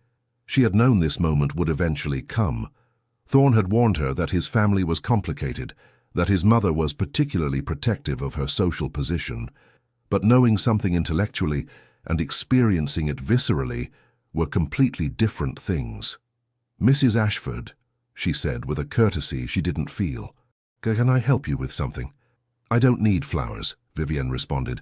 She had known this moment would eventually come. Thorne had warned her that his family was complicated, that his mother was particularly protective of her social position. But knowing something intellectually and experiencing it viscerally were completely different things. "Mrs. Ashford," she said with a courtesy she didn't feel. "Can I help you with something?" "I don't need flowers," Vivian responded,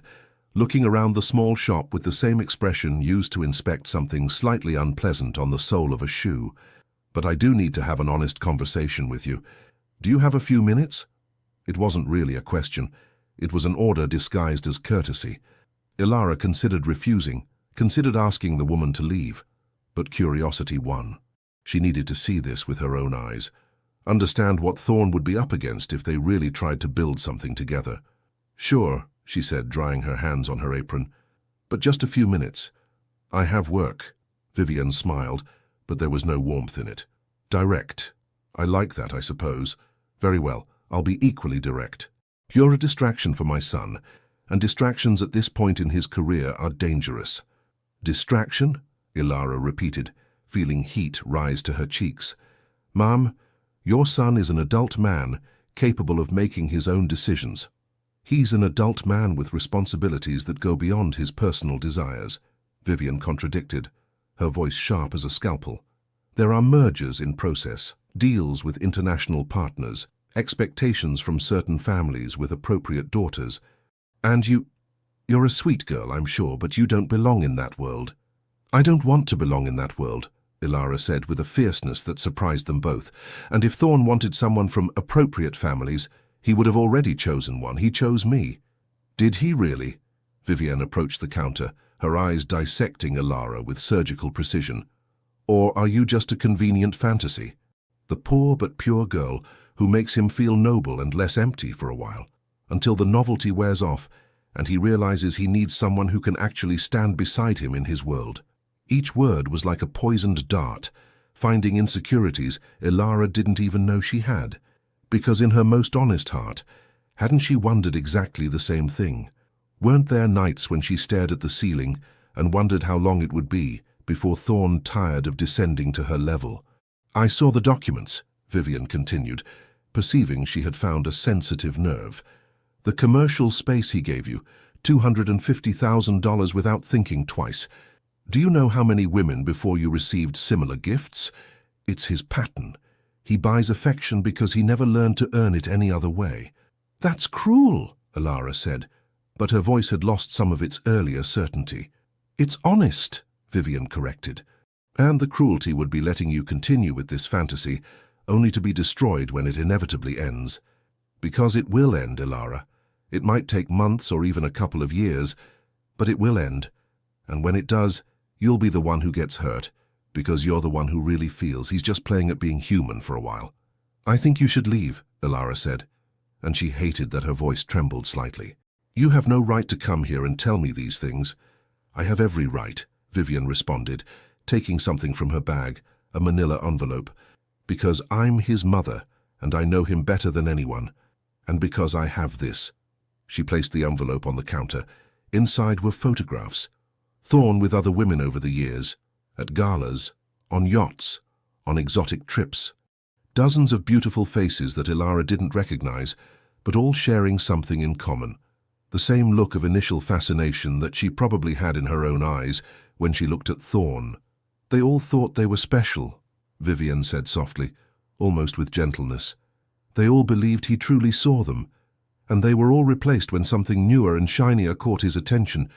looking around the small shop with the same expression used to inspect something slightly unpleasant on the sole of a shoe. "But I do need to have an honest conversation with you. Do you have a few minutes?" It wasn't really a question. It was an order disguised as courtesy. Ilara considered refusing, considered asking the woman to leave. But curiosity won. She needed to see this with her own eyes, understand what Thorne would be up against if they really tried to build something together. "Sure," she said, drying her hands on her apron. "But just a few minutes." "I have work." Vivian smiled, but there was no warmth in it. "Direct. I like that, I suppose. Very well, I'll be equally direct. You're a distraction for my son, and distractions at this point in his career are dangerous." "Distraction?" Ilara repeated, feeling heat rise to her cheeks. "Ma'am, your son is an adult man, capable of making his own decisions. He's an adult man with responsibilities that go beyond his personal desires," Vivian contradicted, her voice sharp as a scalpel. "There are mergers in process, deals with international partners, expectations from certain families with appropriate daughters. And you're a sweet girl, I'm sure, but you don't belong in that world." "I don't want to belong in that world," Ilara said with a fierceness that surprised them both. And if Thorn wanted someone from appropriate families, he would have already chosen one. He chose me. Did he really? Vivienne approached the counter, her eyes dissecting Ilara with surgical precision. Or are you just a convenient fantasy? The poor but pure girl who makes him feel noble and less empty for a while, until the novelty wears off and he realizes he needs someone who can actually stand beside him in his world. Each word was like a poisoned dart, finding insecurities Ilara didn't even know she had, because in her most honest heart, hadn't she wondered exactly the same thing? Weren't there nights when she stared at the ceiling and wondered how long it would be before Thorn tired of descending to her level? I saw the documents, Vivienne continued, perceiving she had found a sensitive nerve. The commercial space he gave you, $250,000 without thinking twice. Do you know how many women before you received similar gifts? It's his pattern. He buys affection because he never learned to earn it any other way. That's cruel, Ilara said, but her voice had lost some of its earlier certainty. It's honest, Vivienne corrected. And the cruelty would be letting you continue with this fantasy, only to be destroyed when it inevitably ends. Because it will end, Ilara. It might take months or even a couple of years, but it will end. And when it does, you'll be the one who gets hurt, because you're the one who really feels he's just playing at being human for a while. I think you should leave, Ilara said, and she hated that her voice trembled slightly. You have no right to come here and tell me these things. I have every right, Vivienne responded, taking something from her bag, a manila envelope, because I'm his mother, and I know him better than anyone, and because I have this. She placed the envelope on the counter. Inside were photographs. Thorn with other women over the years, at galas, on yachts, on exotic trips. Dozens of beautiful faces that Ilara didn't recognize, but all sharing something in common. The same look of initial fascination that she probably had in her own eyes when she looked at Thorn. They all thought they were special, Vivienne said softly, almost with gentleness. They all believed he truly saw them, and they were all replaced when something newer and shinier caught his attention.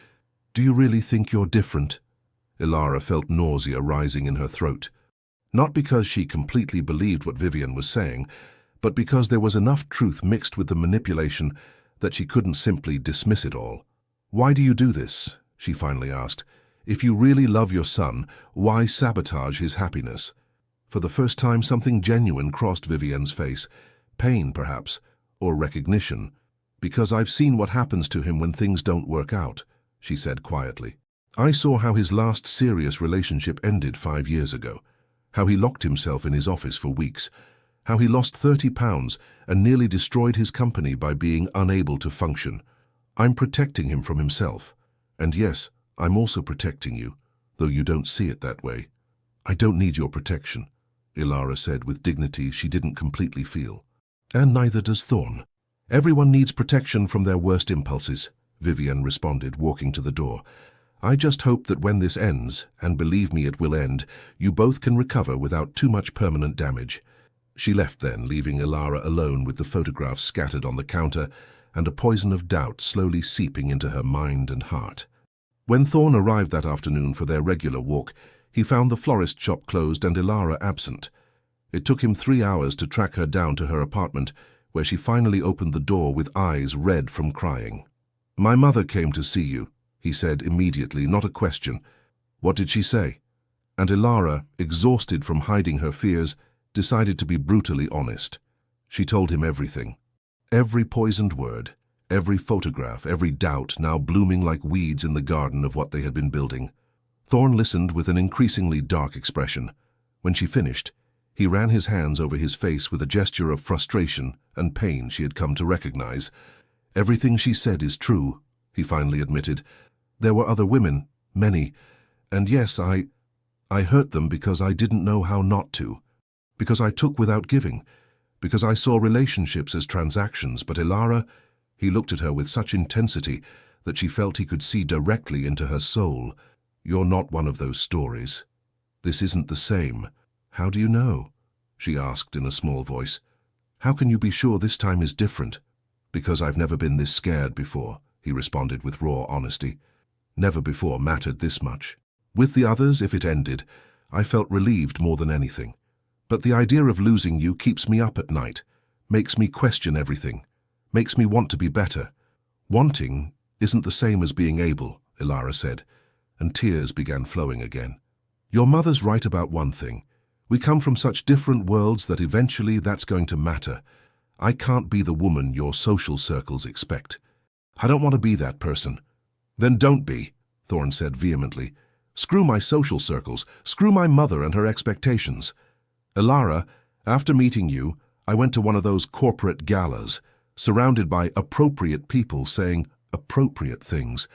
Do you really think you're different? Ilara felt nausea rising in her throat. Not because she completely believed what Vivienne was saying, but because there was enough truth mixed with the manipulation that she couldn't simply dismiss it all. Why do you do this? She finally asked. If you really love your son, why sabotage his happiness? For the first time, something genuine crossed Vivienne's face. Pain, perhaps, or recognition. Because I've seen what happens to him when things don't work out, she said quietly. I saw how his last serious relationship ended 5 years ago, how he locked himself in his office for weeks, how he lost 30 pounds and nearly destroyed his company by being unable to function. I'm protecting him from himself. And yes, I'm also protecting you, though you don't see it that way. I don't need your protection, Ilara said with dignity she didn't completely feel. And neither does Thorn. Everyone needs protection from their worst impulses, Vivienne responded, walking to the door. I just hope that when this ends, and believe me it will end, you both can recover without too much permanent damage. She left then, leaving Ilara alone with the photographs scattered on the counter and a poison of doubt slowly seeping into her mind and heart. When Thorn arrived that afternoon for their regular walk, he found the florist shop closed and Ilara absent. It took him 3 hours to track her down to her apartment, where she finally opened the door with eyes red from crying. My mother came to see you, he said immediately, not a question. What did she say? And Ilara, exhausted from hiding her fears, decided to be brutally honest. She told him everything. Every poisoned word, every photograph, every doubt now blooming like weeds in the garden of what they had been building. Thorn listened with an increasingly dark expression. When she finished, he ran his hands over his face with a gesture of frustration and pain she had come to recognize. Everything she said is true, he finally admitted. There were other women, many, and yes, I hurt them because I didn't know how not to, because I took without giving, because I saw relationships as transactions. But Ilara, he looked at her with such intensity that she felt he could see directly into her soul. You're not one of those stories. This isn't the same. How do you know? She asked in a small voice. How can you be sure this time is different? Because I've never been this scared before, he responded with raw honesty. Never before mattered this much. With the others, if it ended, I felt relieved more than anything. But the idea of losing you keeps me up at night, makes me question everything, makes me want to be better. Wanting isn't the same as being able, Ilara said, and tears began flowing again. Your mother's right about one thing. We come from such different worlds that eventually that's going to matter. I can't be the woman your social circles expect. I don't want to be that person. Then don't be, Thorn said vehemently. Screw my social circles. Screw my mother and her expectations. Ilara, after meeting you, I went to one of those corporate galas, surrounded by appropriate people saying appropriate things,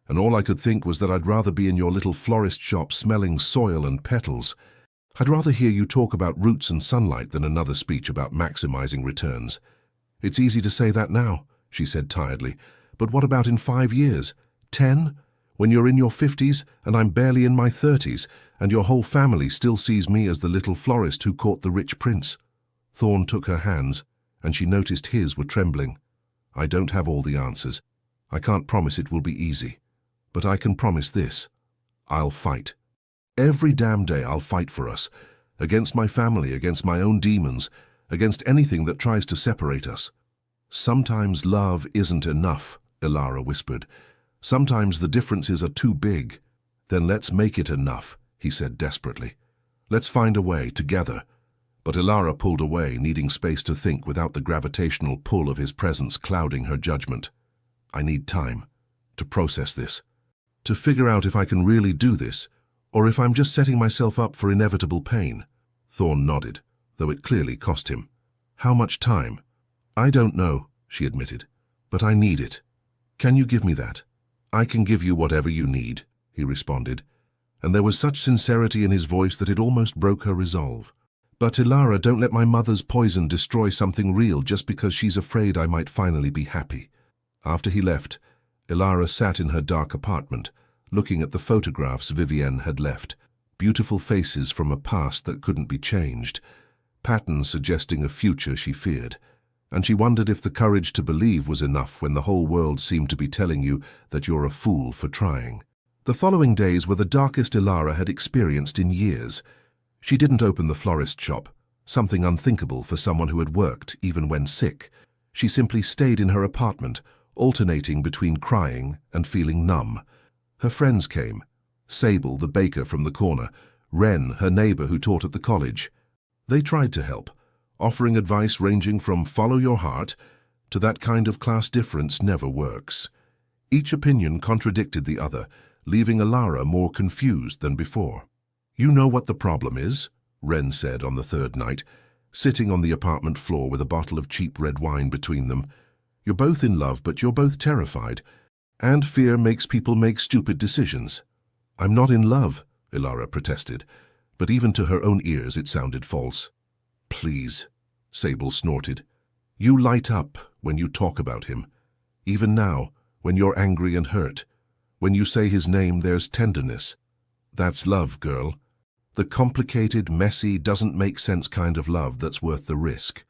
and all I could think was that I'd rather be in your little florist shop smelling soil and petals. I'd rather hear you talk about roots and sunlight than another speech about maximizing returns. It's easy to say that now, she said tiredly, but what about in 5 years? 10? When you're in your 50s and I'm barely in my 30s, and your whole family still sees me as the little florist who caught the rich prince? Thorn took her hands, and she noticed his were trembling. I don't have all the answers. I can't promise it will be easy. But I can promise this. I'll fight. Every damn day I'll fight for us, against my family, against my own demons, against anything that tries to separate us. Sometimes love isn't enough, Ilara whispered. Sometimes the differences are too big. Then let's make it enough, he said desperately. Let's find a way, together. But Ilara pulled away, needing space to think without the gravitational pull of his presence clouding her judgment. I need time to process this, to figure out if I can really do this, or if I'm just setting myself up for inevitable pain. Thorn nodded, though it clearly cost him. How much time? I don't know, she admitted, but I need it. Can you give me that? I can give you whatever you need, he responded, and there was such sincerity in his voice that it almost broke her resolve. But Ilara, don't let my mother's poison destroy something real just because she's afraid I might finally be happy. After he left, Ilara sat in her dark apartment, looking at the photographs Vivienne had left, beautiful faces from a past that couldn't be changed, patterns suggesting a future she feared, and she wondered if the courage to believe was enough when the whole world seemed to be telling you that you're a fool for trying. The following days were the darkest Ilara had experienced in years. She didn't open the florist shop, something unthinkable for someone who had worked even when sick. She simply stayed in her apartment, alternating between crying and feeling numb. Her friends came. Sable, the baker from the corner, Wren, her neighbor who taught at the college. They tried to help, offering advice ranging from follow your heart to that kind of class difference never works. Each opinion contradicted the other, leaving Ilara more confused than before. You know what the problem is, Wren said on the third night, sitting on the apartment floor with a bottle of cheap red wine between them. You're both in love, but you're both terrified. And fear makes people make stupid decisions. I'm not in love, Ilara protested, but even to her own ears it sounded false. Please, Sable snorted. You light up when you talk about him. Even now, when you're angry and hurt. When you say his name, there's tenderness. That's love, girl. The complicated, messy, doesn't-make-sense kind of love that's worth the risk.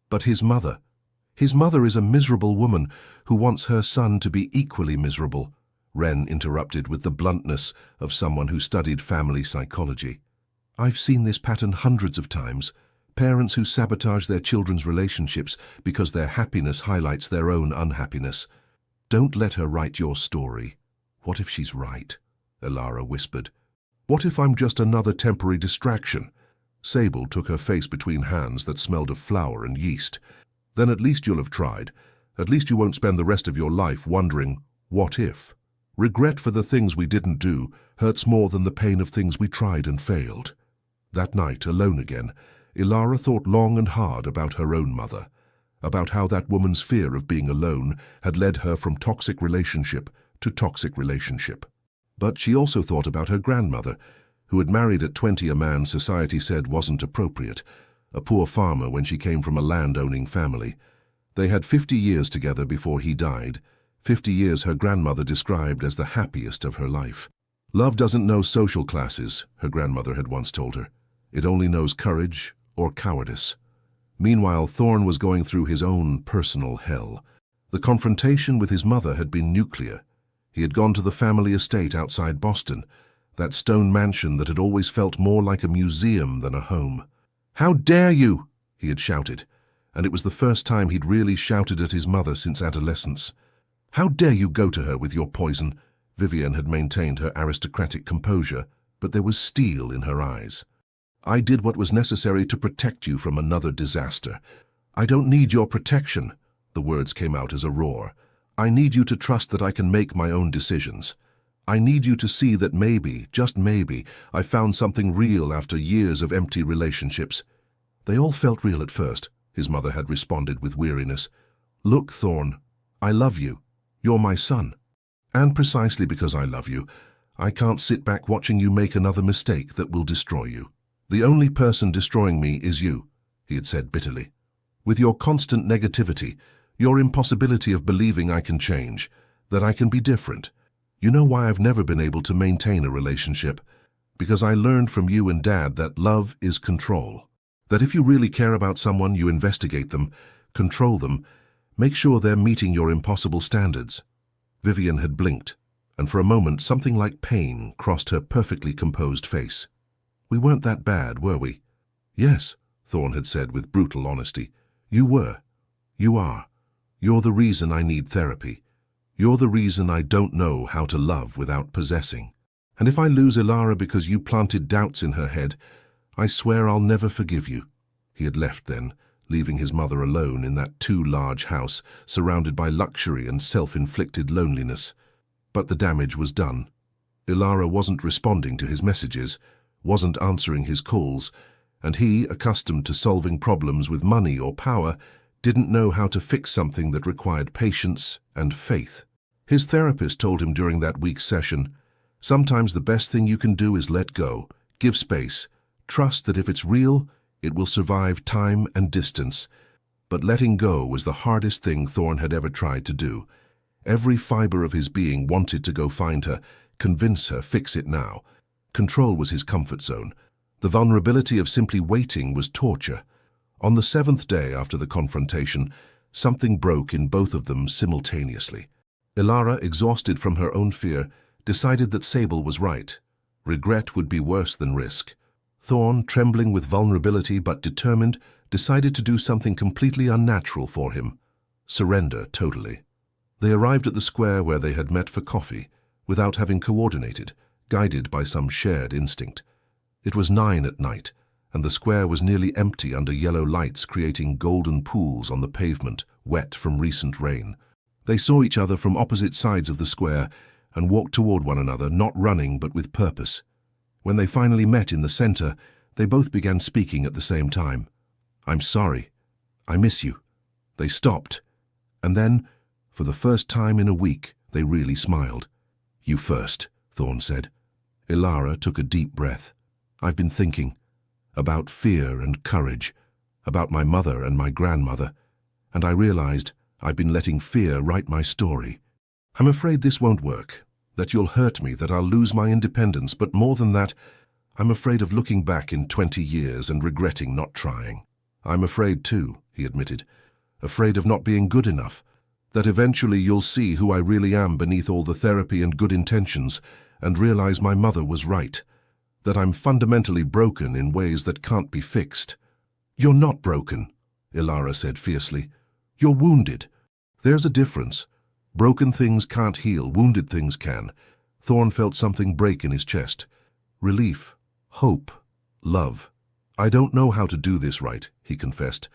But his mother is a miserable woman who wants her son to be equally miserable, Wren interrupted with the bluntness of someone who studied family psychology. I've seen this pattern hundreds of times. Parents who sabotage their children's relationships because their happiness highlights their own unhappiness. Don't let her write your story. What if she's right? Ilara whispered. What if I'm just another temporary distraction? Sable took her face between hands that smelled of flour and yeast. Then at least you'll have tried. At least you won't spend the rest of your life wondering, what if? Regret for the things we didn't do hurts more than the pain of things we tried and failed. That night, alone again, Ilara thought long and hard about her own mother, about how that woman's fear of being alone had led her from toxic relationship to toxic relationship. But she also thought about her grandmother, who had married at 20 a man society said wasn't appropriate, a poor farmer when she came from a land-owning family. They had 50 years together before he died, 50 years her grandmother described as the happiest of her life. Love doesn't know social classes, her grandmother had once told her. It only knows courage or cowardice. Meanwhile, Thorn was going through his own personal hell. The confrontation with his mother had been nuclear. He had gone to the family estate outside Boston. that stone mansion that had always felt more like a museum than a home. "How dare you!" he had shouted, and it was the first time he'd really shouted at his mother since adolescence. "How dare you go to her with your poison?" Vivian had maintained her aristocratic composure, but there was steel in her eyes. "I did what was necessary to protect you from another disaster. I don't need your protection." The words came out as a roar. "I need you to trust that I can make my own decisions. I need you to see that maybe, just maybe, I found something real after years of empty relationships." "They all felt real at first," his mother had responded with weariness. "Look, Thorn, I love you. You're my son. And precisely because I love you, I can't sit back watching you make another mistake that will destroy you. The only person destroying me is you," he had said bitterly. "With your constant negativity, your impossibility of believing I can change, that I can be different. You know why I've never been able to maintain a relationship? Because I learned from you and Dad that love is control. That if you really care about someone, you investigate them, control them, make sure they're meeting your impossible standards." Vivian had blinked, and for a moment something like pain crossed her perfectly composed face. "We weren't that bad, were we?" "Yes," Thorn had said with brutal honesty. "You were. You are. You're the reason I need therapy. You're the reason I don't know how to love without possessing. And if I lose Ilara because you planted doubts in her head, I swear I'll never forgive you." He had left then, leaving his mother alone in that too large house, surrounded by luxury and self-inflicted loneliness. But the damage was done. Ilara wasn't responding to his messages, wasn't answering his calls, and he, accustomed to solving problems with money or power, didn't know how to fix something that required patience and faith. His therapist told him during that week's session, "Sometimes the best thing you can do is let go, give space, trust that if it's real, it will survive time and distance." But letting go was the hardest thing Thorn had ever tried to do. Every fiber of his being wanted to go find her, convince her, fix it now. Control was his comfort zone. The vulnerability of simply waiting was torture. On the 7th day after the confrontation, something broke in both of them simultaneously. Ilara, exhausted from her own fear, decided that Sable was right. Regret would be worse than risk. Thorn, trembling with vulnerability but determined, decided to do something completely unnatural for him. Surrender totally. They arrived at the square where they had met for coffee, without having coordinated, guided by some shared instinct. It was 9 at night, and the square was nearly empty under yellow lights creating golden pools on the pavement, wet from recent rain. They saw each other from opposite sides of the square and walked toward one another, not running but with purpose. When they finally met in the center, they both began speaking at the same time. "I'm sorry. I miss you." They stopped, and then, for the first time in a week, they really smiled. "You first," Thorn said. Ilara took a deep breath. "I've been thinking about fear and courage, about my mother and my grandmother, and I realized I've been letting fear write my story. I'm afraid this won't work, that you'll hurt me, that I'll lose my independence, but more than that, I'm afraid of looking back in 20 years and regretting not trying. I'm afraid too," he admitted, "afraid of not being good enough, that eventually you'll see who I really am beneath all the therapy and good intentions and realize my mother was right, that I'm fundamentally broken in ways that can't be fixed." "You're not broken," Ilara said fiercely. "You're wounded. There's a difference. Broken things can't heal, wounded things can." Thorn felt something break in his chest. Relief, hope, love. "I don't know how to do this right," he confessed.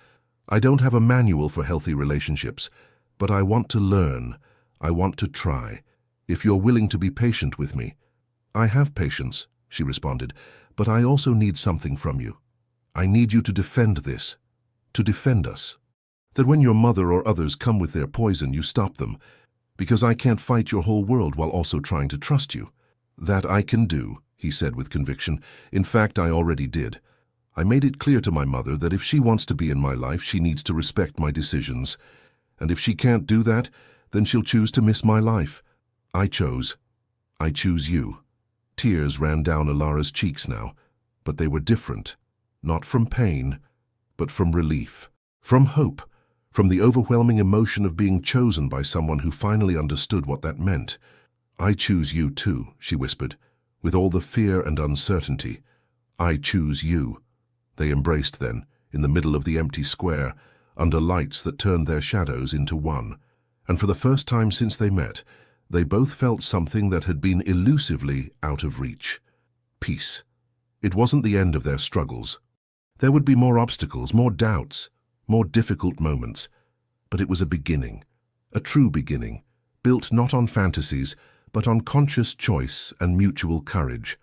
"I don't have a manual for healthy relationships, but I want to learn. I want to try. If you're willing to be patient with me." "I have patience," she responded, "but I also need something from you. I need you to defend this, to defend us. That when your mother or others come with their poison, you stop them, because I can't fight your whole world while also trying to trust you." "That I can do," he said with conviction. "In fact, I already did. I made it clear to my mother that if she wants to be in my life, she needs to respect my decisions. And if she can't do that, then she'll choose to miss my life. I chose. I choose you." Tears ran down Ilara's cheeks now, but they were different. Not from pain, but from relief, from hope, from the overwhelming emotion of being chosen by someone who finally understood what that meant. "I choose you too," she whispered, with all the fear and uncertainty. "I choose you." They embraced then, in the middle of the empty square, under lights that turned their shadows into one. And for the first time since they met, they both felt something that had been elusively out of reach. Peace. It wasn't the end of their struggles. There would be more obstacles, more doubts, more difficult moments. But it was a beginning, a true beginning, built not on fantasies, but on conscious choice and mutual courage.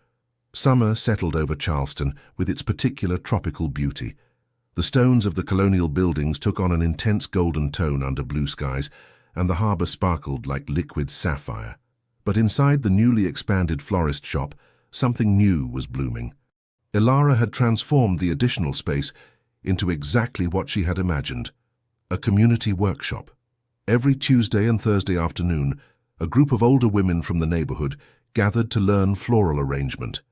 Summer settled over Charleston with its particular tropical beauty. The stones of the colonial buildings took on an intense golden tone under blue skies, and the harbor sparkled like liquid sapphire. But inside the newly expanded florist shop, something new was blooming. Ilara had transformed the additional space into exactly what she had imagined, a community workshop. Every Tuesday and Thursday afternoon, a group of older women from the neighborhood gathered to learn floral arrangement.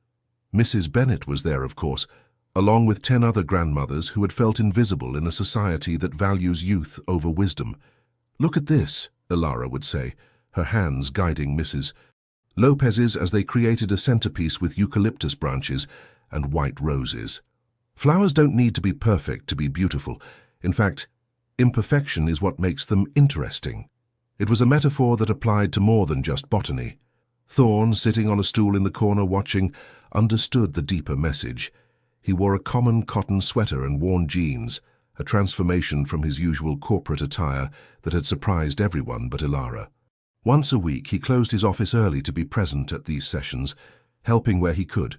Mrs. Bennett was there, of course, along with 10 other grandmothers who had felt invisible in a society that values youth over wisdom. "Look at this," Ilara would say, her hands guiding Mrs. Lopez's as they created a centerpiece with eucalyptus branches and white roses. Flowers don't need to be perfect to be beautiful. In fact, imperfection is what makes them interesting. It was a metaphor that applied to more than just botany. Thorne, sitting on a stool in the corner watching, understood the deeper message. He wore a common cotton sweater and worn jeans, a transformation from his usual corporate attire that had surprised everyone but Ilara. Once a week, he closed his office early to be present at these sessions, helping where he could,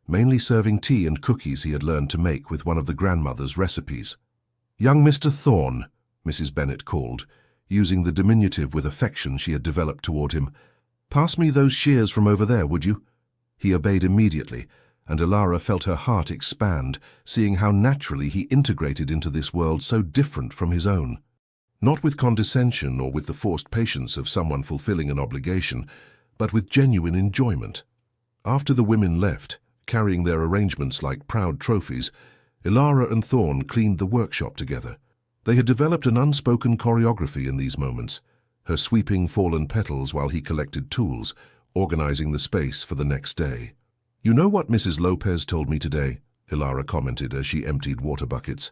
mainly serving tea and cookies he had learned to make with one of the grandmother's recipes. "Young Mr. Thorne," Mrs. Bennett called, using the diminutive with affection she had developed toward him. "Pass me those shears from over there, would you?" He obeyed immediately, and Ilara felt her heart expand, seeing how naturally he integrated into this world so different from his own. Not with condescension or with the forced patience of someone fulfilling an obligation, but with genuine enjoyment. After the women left, carrying their arrangements like proud trophies, Ilara and Thorne cleaned the workshop together. They had developed an unspoken choreography in these moments, her sweeping fallen petals while he collected tools, organizing the space for the next day. "You know what Mrs. Lopez told me today?" Ilara commented as she emptied water buckets.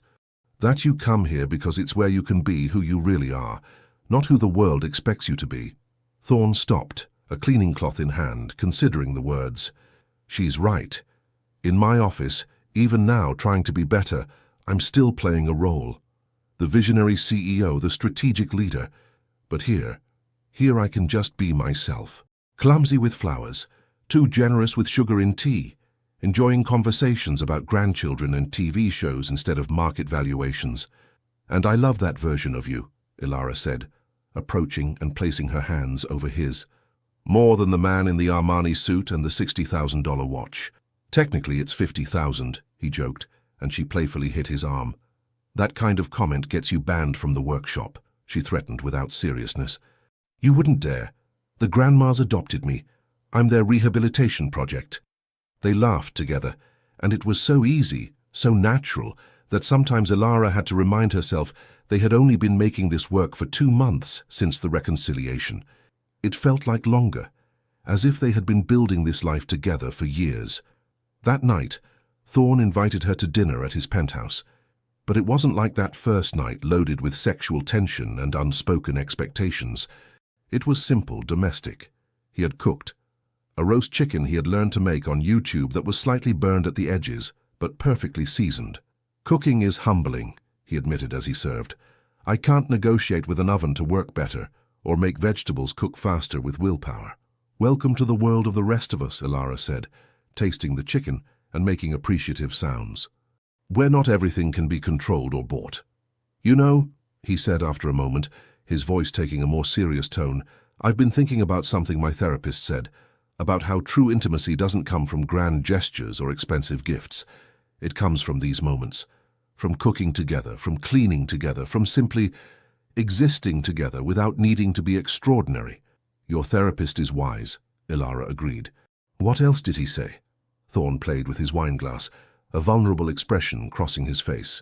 "That you come here because it's where you can be who you really are, not who the world expects you to be." Thorne stopped, a cleaning cloth in hand, considering the words. "She's right. In my office, even now trying to be better, I'm still playing a role. The visionary CEO, the strategic leader. But here I can just be myself. Clumsy with flowers, too generous with sugar in tea, enjoying conversations about grandchildren and TV shows instead of market valuations. And I love that version of you," Ilara said, approaching and placing her hands over his. "More than the man in the Armani suit and the $60,000 watch. Technically it's 50,000, he joked, and she playfully hit his arm. "That kind of comment gets you banned from the workshop," she threatened without seriousness. "You wouldn't dare. The grandmas adopted me. I'm their rehabilitation project." They laughed together, and it was so easy, so natural, that sometimes Ilara had to remind herself they had only been making this work for 2 months since the reconciliation. It felt like longer, as if they had been building this life together for years. That night, Thorne invited her to dinner at his penthouse. But it wasn't like that first night loaded with sexual tension and unspoken expectations. It was simple, domestic. He had cooked. A roast chicken he had learned to make on YouTube that was slightly burned at the edges, but perfectly seasoned. "Cooking is humbling," he admitted as he served. "I can't negotiate with an oven to work better, or make vegetables cook faster with willpower." "Welcome to the world of the rest of us," Ilara said, tasting the chicken and making appreciative sounds. "Where not everything can be controlled or bought." "You know," he said after a moment, his voice taking a more serious tone, "I've been thinking about something my therapist said, about how true intimacy doesn't come from grand gestures or expensive gifts. It comes from these moments, from cooking together, from cleaning together, from simply existing together without needing to be extraordinary." "Your therapist is wise," Ilara agreed. "What else did he say?" Thorne played with his wineglass, a vulnerable expression crossing his face.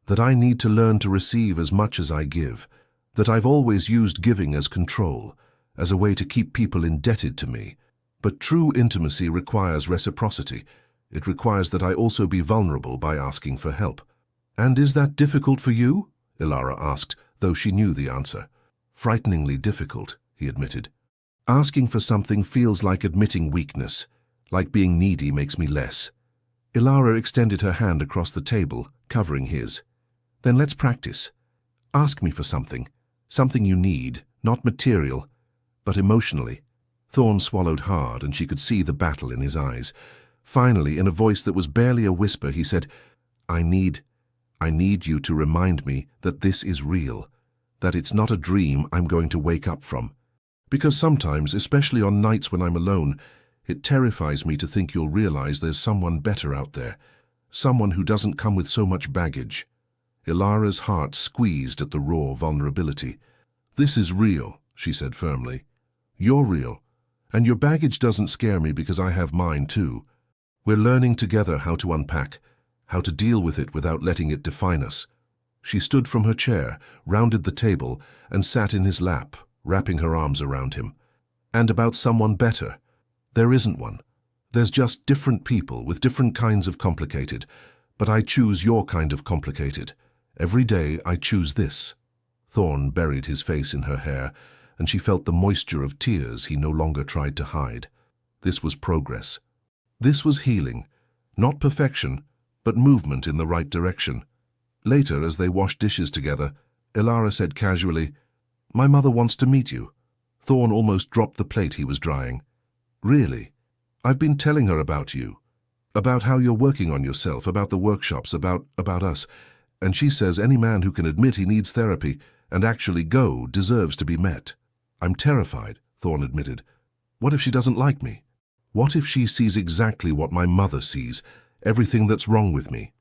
"That I need to learn to receive as much as I give, that I've always used giving as control, as a way to keep people indebted to me. But true intimacy requires reciprocity. It requires that I also be vulnerable by asking for help. And is that difficult for you? Ilara asked, though she knew the answer. Frighteningly difficult, he admitted. Asking for something feels like admitting weakness, like being needy makes me less. Ilara extended her hand across the table, covering his. Then let's practice. Ask me for something you need, not material, but emotionally. Thorn swallowed hard, and she could see the battle in his eyes. Finally, in a voice that was barely a whisper, he said, I need you to remind me that this is real, that it's not a dream I'm going to wake up from. Because sometimes, especially on nights when I'm alone, it terrifies me to think you'll realize there's someone better out there, someone who doesn't come with so much baggage. Ilara's heart squeezed at the raw vulnerability. This is real, she said firmly. You're real, and your baggage doesn't scare me because I have mine too. We're learning together how to unpack, how to deal with it without letting it define us. She stood from her chair, rounded the table, and sat in his lap, wrapping her arms around him. And about someone better. There isn't one. There's just different people with different kinds of complicated, but I choose your kind of complicated. Every day I choose this. Thorn buried his face in her hair, and she felt the moisture of tears he no longer tried to hide. This was progress. This was healing, not perfection, but movement in the right direction. Later, as they washed dishes together, Ilara said casually, My mother wants to meet you. Thorn almost dropped the plate he was drying. Really? I've been telling her about you, about how you're working on yourself, about the workshops, about us, and she says any man who can admit he needs therapy and actually go deserves to be met. I'm terrified, Thorn admitted. What if she doesn't like me? What if she sees exactly what my mother sees, everything that's wrong with me?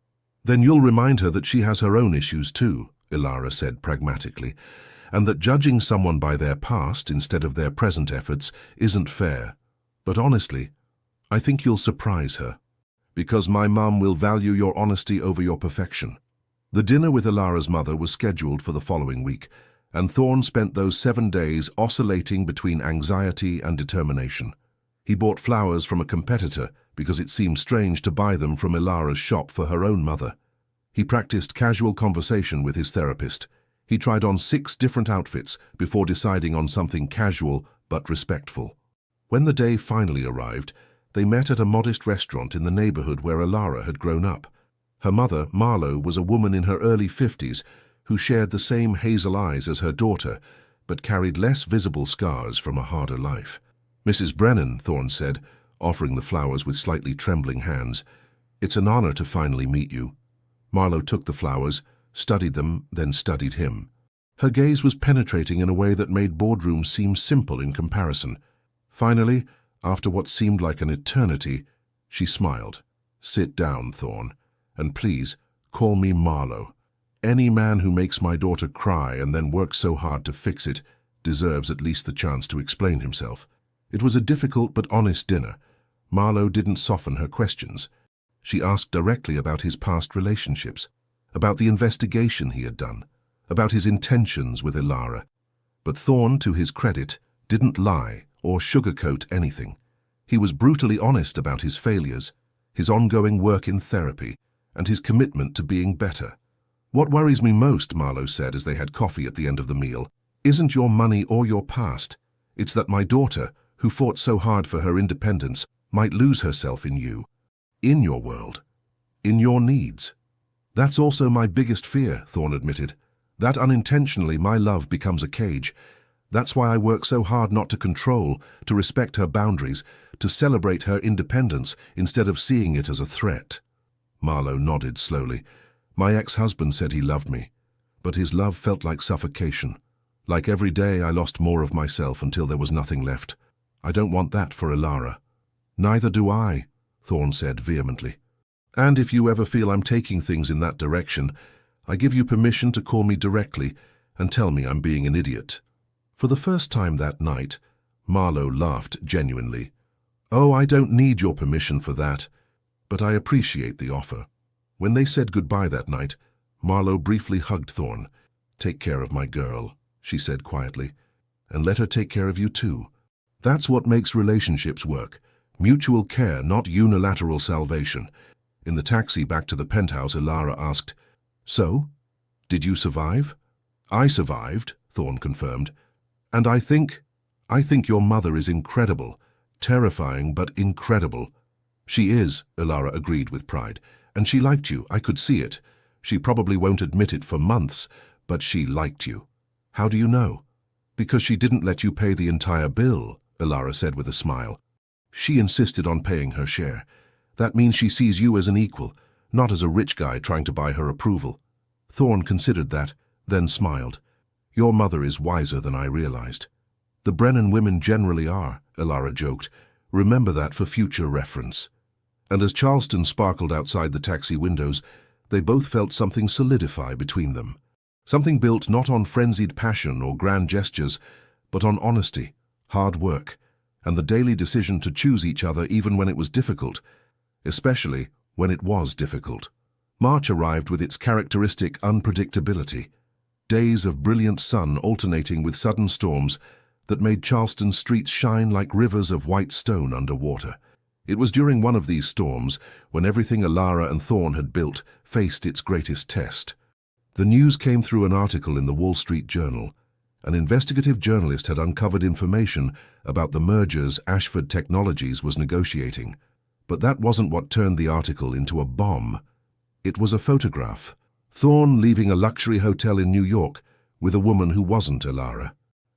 Then you'll remind her that she has her own issues too, Ilara said pragmatically, and that judging someone by their past instead of their present efforts isn't fair. But honestly, I think you'll surprise her, because my mum will value your honesty over your perfection. The dinner with Ilara's mother was scheduled for the following week, and Thorn spent those 7 days oscillating between anxiety and determination. He bought flowers from a competitor because it seemed strange to buy them from Ilara's shop for her own mother. He practiced casual conversation with his therapist. He tried on 6 different outfits before deciding on something casual but respectful. When the day finally arrived, they met at a modest restaurant in the neighborhood where Ilara had grown up. Her mother, Marlo, was a woman in her early 50s who shared the same hazel eyes as her daughter, but carried less visible scars from a harder life. Mrs. Brennan, Thorn said, offering the flowers with slightly trembling hands, It's an honor to finally meet you. Marlo took the flowers, studied them, then studied him. Her gaze was penetrating in a way that made boardrooms seem simple in comparison. Finally, after what seemed like an eternity, she smiled. Sit down, Thorn, and please, call me Marlo. Any man who makes my daughter cry and then works so hard to fix it deserves at least the chance to explain himself. It was a difficult but honest dinner. Marlo didn't soften her questions. She asked directly about his past relationships, about the investigation he had done, about his intentions with Ilara. But Thorn, to his credit, didn't lie or sugarcoat anything. He was brutally honest about his failures, his ongoing work in therapy, and his commitment to being better. What worries me most, Marlo said as they had coffee at the end of the meal, isn't your money or your past. It's that my daughter, who fought so hard for her independence, might lose herself in you, in your world, in your needs. That's also my biggest fear, Thorn admitted. That unintentionally my love becomes a cage. That's why I work so hard not to control, to respect her boundaries, to celebrate her independence instead of seeing it as a threat. Marlo nodded slowly. My ex-husband said he loved me, but his love felt like suffocation. Like every day I lost more of myself until there was nothing left. I don't want that for Ilara. Neither do I, Thorn said vehemently. And if you ever feel I'm taking things in that direction, I give you permission to call me directly and tell me I'm being an idiot. For the first time that night, Marlo laughed genuinely. Oh, I don't need your permission for that, but I appreciate the offer. When they said goodbye that night, Marlo briefly hugged Thorn. Take care of my girl, she said quietly, and let her take care of you too. That's what makes relationships work. Mutual care, not unilateral salvation. In the taxi back to the penthouse, Ilara asked, "So? Did you survive?" "I survived," Thorne confirmed. "And I think your mother is incredible. Terrifying, but incredible." "She is," Ilara agreed with pride. "And she liked you, I could see it. She probably won't admit it for months, but she liked you." "How do you know?" "Because she didn't let you pay the entire bill," Ilara said with a smile. "She insisted on paying her share. That means she sees you as an equal, not as a rich guy trying to buy her approval." Thorne considered that, then smiled. "Your mother is wiser than I realized." "The Brennan women generally are," Ilara joked. "Remember that for future reference." And as Charleston sparkled outside the taxi windows, they both felt something solidify between them. Something built not on frenzied passion or grand gestures, but on honesty, hard work, and the daily decision to choose each other even when it was difficult, especially when it was difficult. March arrived with its characteristic unpredictability. Days of brilliant sun alternating with sudden storms that made Charleston's streets shine like rivers of white stone underwater. It was during one of these storms, when everything Ilara and Thorne had built faced its greatest test. The news came through an article in the Wall Street Journal. An investigative journalist had uncovered information about the mergers Ashford Technologies was negotiating. But that wasn't what turned the article into a bomb. It was a photograph. Thorne leaving a luxury hotel in New York with a woman who wasn't Ilara.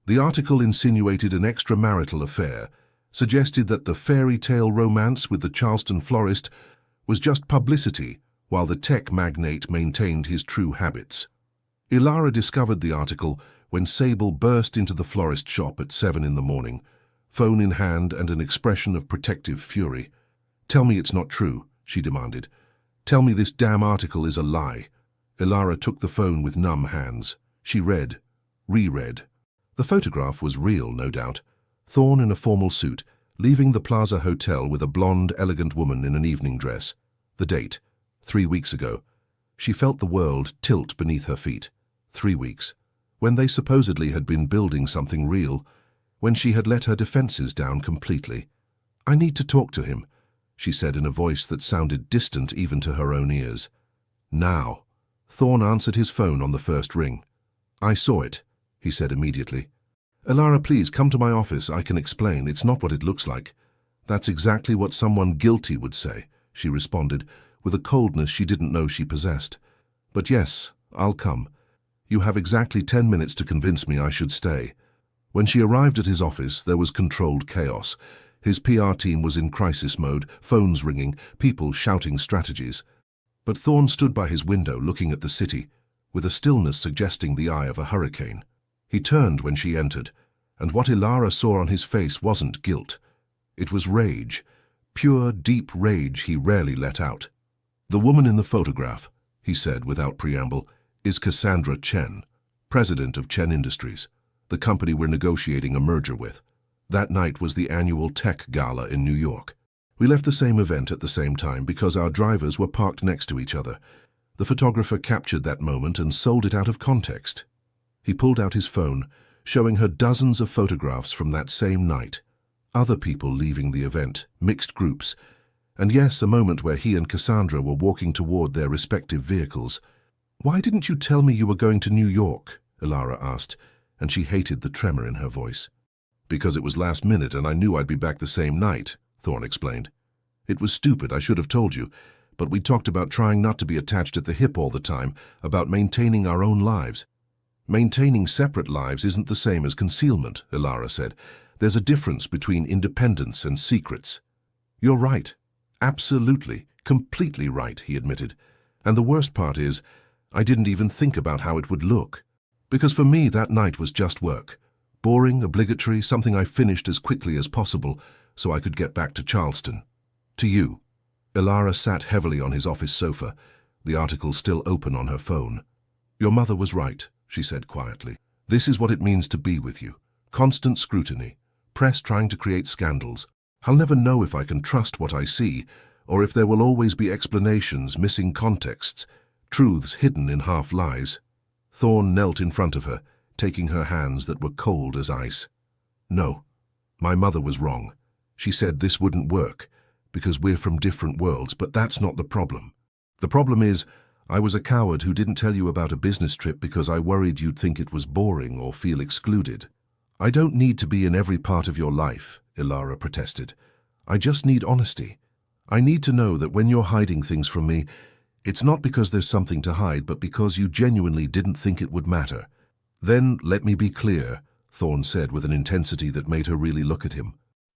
The article insinuated an extramarital affair, suggested that the fairy tale romance with the Charleston florist was just publicity, while the tech magnate maintained his true habits. Ilara discovered the article when Sable burst into the florist shop at 7 in the morning, phone in hand and an expression of protective fury. "Tell me it's not true," she demanded. "Tell me this damn article is a lie." Ilara took the phone with numb hands. She read, reread. The photograph was real, no doubt. Thorne in a formal suit, leaving the Plaza Hotel with a blonde, elegant woman in an evening dress. The date, 3 weeks ago. She felt the world tilt beneath her feet. 3 weeks. When they supposedly had been building something real, when she had let her defenses down completely. "I need to talk to him," she said in a voice that sounded distant even to her own ears. "Now." Thorne answered his phone on the first ring. "I saw it," he said immediately. "Ilara, please come to my office. I can explain. It's not what it looks like." "That's exactly what someone guilty would say," she responded, with a coldness she didn't know she possessed. "But yes, I'll come. You have exactly 10 minutes to convince me I should stay." When she arrived at his office, there was controlled chaos. His PR team was in crisis mode, phones ringing, people shouting strategies. But Thorne stood by his window looking at the city, with a stillness suggesting the eye of a hurricane. He turned when she entered, and what Ilara saw on his face wasn't guilt. It was rage, pure, deep rage he rarely let out. "The woman in the photograph," he said without preamble, "is Cassandra Chen, president of Chen Industries, the company we're negotiating a merger with. That night was the annual tech gala in New York. We left the same event at the same time because our drivers were parked next to each other. The photographer captured that moment and sold it out of context." He pulled out his phone, showing her dozens of photographs from that same night. Other people leaving the event, mixed groups, and yes, a moment where he and Cassandra were walking toward their respective vehicles. "Why didn't you tell me you were going to New York?" Ilara asked, and she hated the tremor in her voice. "Because it was last minute and I knew I'd be back the same night," Thorne explained. "It was stupid, I should have told you, but we talked about trying not to be attached at the hip all the time, about maintaining our own lives." "Maintaining separate lives isn't the same as concealment," Ilara said. "There's a difference between independence and secrets." "You're right. Absolutely, completely right," he admitted. "And the worst part is, I didn't even think about how it would look. Because for me, that night was just work. Boring, obligatory, something I finished as quickly as possible so I could get back to Charleston. To you." Ilara sat heavily on his office sofa, the article still open on her phone. "Your mother was right," she said quietly. "This is what it means to be with you. Constant scrutiny. Press trying to create scandals. I'll never know if I can trust what I see, or if there will always be explanations, missing contexts, truths hidden in half-lies." Thorne knelt in front of her, taking her hands that were cold as ice. "No, My mother was wrong. She said this wouldn't work, because we're from different worlds, but that's not the problem. The problem is, I was a coward who didn't tell you about a business trip because I worried you'd think it was boring or feel excluded. I don't need to be in every part of your life, Ilara protested. I just need honesty. I need to know that when you're hiding things from me, it's not because there's something to hide, but because you genuinely didn't think it would matter. Then let me be clear, Thorne said with an intensity that made her really look at him.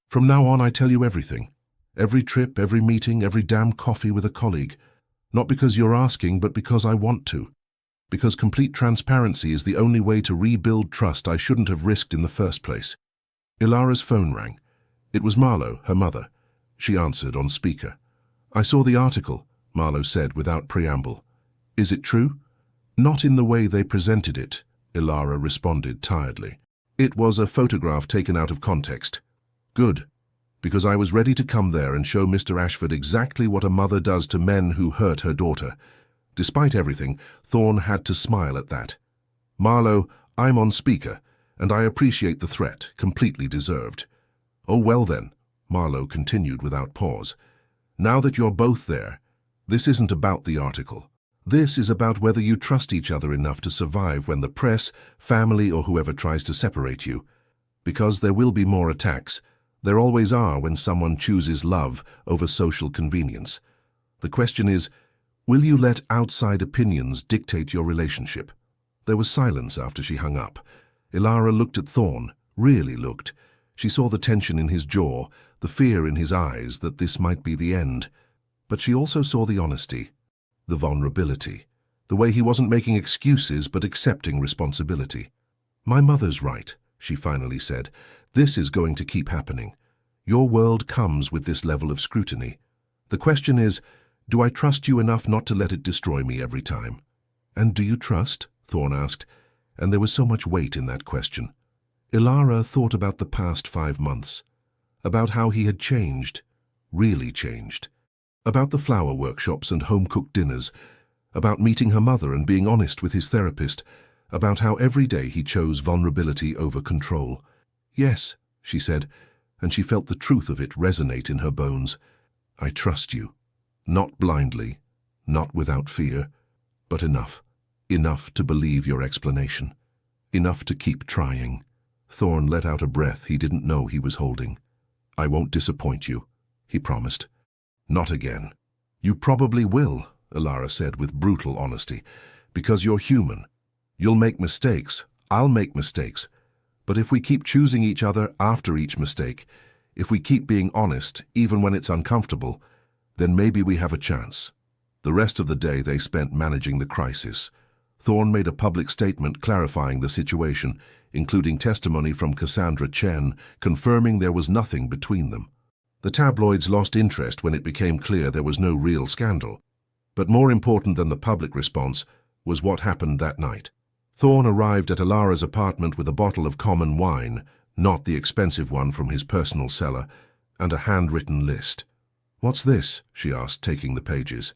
From now on, I tell you everything. Every trip, every meeting, every damn coffee with a colleague. Not because you're asking, but because I want to. Because complete transparency is the only way to rebuild trust I shouldn't have risked in the first place. Ilara's phone rang. It was Marlo, her mother. She answered on speaker. I saw the article, Marlo said without preamble. Is it true? Not in the way they presented it, Ilara responded tiredly. It was a photograph taken out of context. Good, because I was ready to come there and show Mr. Ashford exactly what a mother does to men who hurt her daughter. Despite everything, Thorne had to smile at that. Marlo, I'm on speaker, and I appreciate the threat, completely deserved. Oh well then, Marlo continued without pause. Now that you're both there, this isn't about the article. This is about whether you trust each other enough to survive when the press, family, or whoever tries to separate you. Because there will be more attacks. There always are when someone chooses love over social convenience. The question is, will you let outside opinions dictate your relationship? There was silence after she hung up. Ilara looked at Thorne, really looked. She saw the tension in his jaw, the fear in his eyes that this might be the end. But she also saw the honesty, the vulnerability, the way he wasn't making excuses but accepting responsibility. My mother's right, she finally said. This is going to keep happening. Your world comes with this level of scrutiny. The question is, do I trust you enough not to let it destroy me every time? And do you trust? Thorne asked, and there was so much weight in that question. Ilara thought about the past 5 months, about how he had changed, really changed, about the flower workshops and home-cooked dinners, about meeting her mother and being honest with his therapist, about how every day he chose vulnerability over control. Yes, she said, and she felt the truth of it resonate in her bones. I trust you. Not blindly, not without fear, but enough. Enough to believe your explanation. Enough to keep trying. Thorne let out a breath he didn't know he was holding. I won't disappoint you, he promised. Not again. You probably will, Ilara said with brutal honesty, because you're human. You'll make mistakes, I'll make mistakes. But if we keep choosing each other after each mistake, if we keep being honest, even when it's uncomfortable, then maybe we have a chance. The rest of the day they spent managing the crisis. Thorne made a public statement clarifying the situation, including testimony from Cassandra Chen, confirming there was nothing between them. The tabloids lost interest when it became clear there was no real scandal. But more important than the public response was what happened that night. Thorne arrived at Ilara's apartment with a bottle of common wine, not the expensive one from his personal cellar, and a handwritten list. What's this? She asked, taking the pages.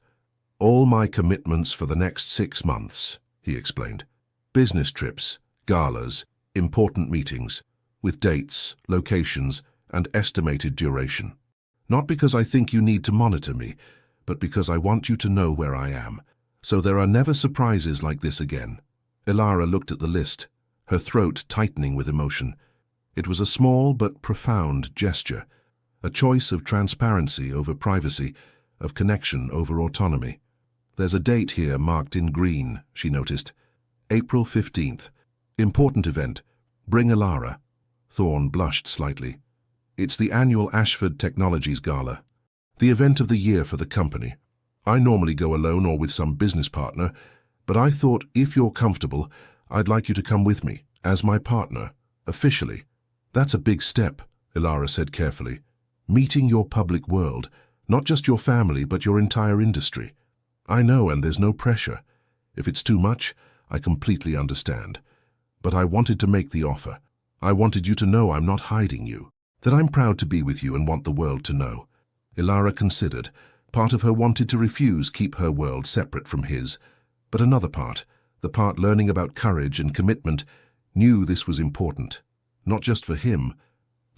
All my commitments for the next 6 months, he explained. Business trips, galas, important meetings, with dates, locations, and estimated duration. Not because I think you need to monitor me, but because I want you to know where I am, so there are never surprises like this again. Ilara looked at the list, her throat tightening with emotion. It was a small but profound gesture, a choice of transparency over privacy, of connection over autonomy. There's a date here marked in green, she noticed. April 15th. Important event. Bring Ilara. Thorne blushed slightly. It's the annual Ashford Technologies Gala, the event of the year for the company. I normally go alone or with some business partner, but I thought if you're comfortable, I'd like you to come with me, as my partner, officially. That's a big step, Ilara said carefully. Meeting your public world, not just your family, but your entire industry. I know, and there's no pressure. If it's too much, I completely understand. But I wanted to make the offer. I wanted you to know I'm not hiding you, that I'm proud to be with you and want the world to know. Ilara considered. Part of her wanted to refuse, keep her world separate from his. But another part, the part learning about courage and commitment, knew this was important. Not just for him,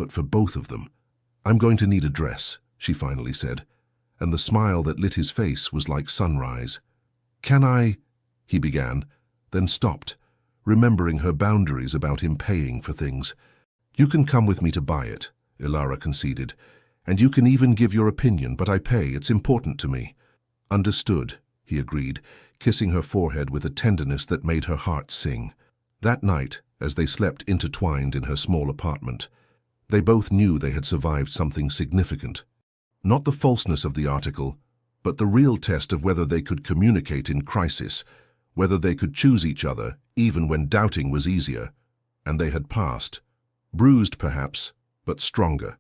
but for both of them. "I'm going to need a dress," she finally said, and the smile that lit his face was like sunrise. "Can I—" he began, then stopped, remembering her boundaries about him paying for things. "You can come with me to buy it," Ilara conceded, "and you can even give your opinion, but I pay. It's important to me." "Understood," he agreed, kissing her forehead with a tenderness that made her heart sing. That night, as they slept intertwined in her small apartment, they both knew they had survived something significant. Not the falseness of the article, but the real test of whether they could communicate in crisis, whether they could choose each other even when doubting was easier. And they had passed. Bruised perhaps, but stronger.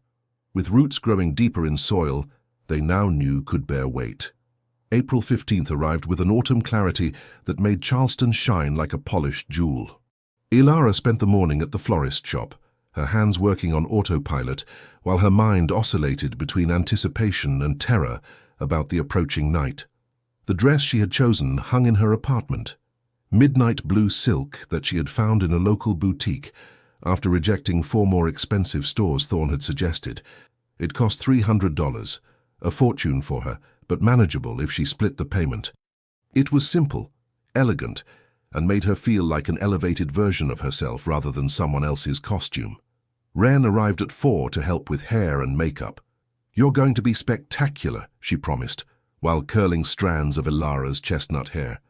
With roots growing deeper in soil, they now knew could bear weight. April 15th arrived with an autumn clarity that made Charleston shine like a polished jewel. Ilara spent the morning at the florist shop, her hands working on autopilot, while her mind oscillated between anticipation and terror about the approaching night. The dress she had chosen hung in her apartment, midnight blue silk that she had found in a local boutique after rejecting 4 more expensive stores Thorne had suggested. It cost $300, a fortune for her, but manageable if she split the payment. It was simple, elegant, and made her feel like an elevated version of herself rather than someone else's costume. Ren arrived at 4 to help with hair and makeup. "You're going to be spectacular," she promised, while curling strands of Ilara's chestnut hair.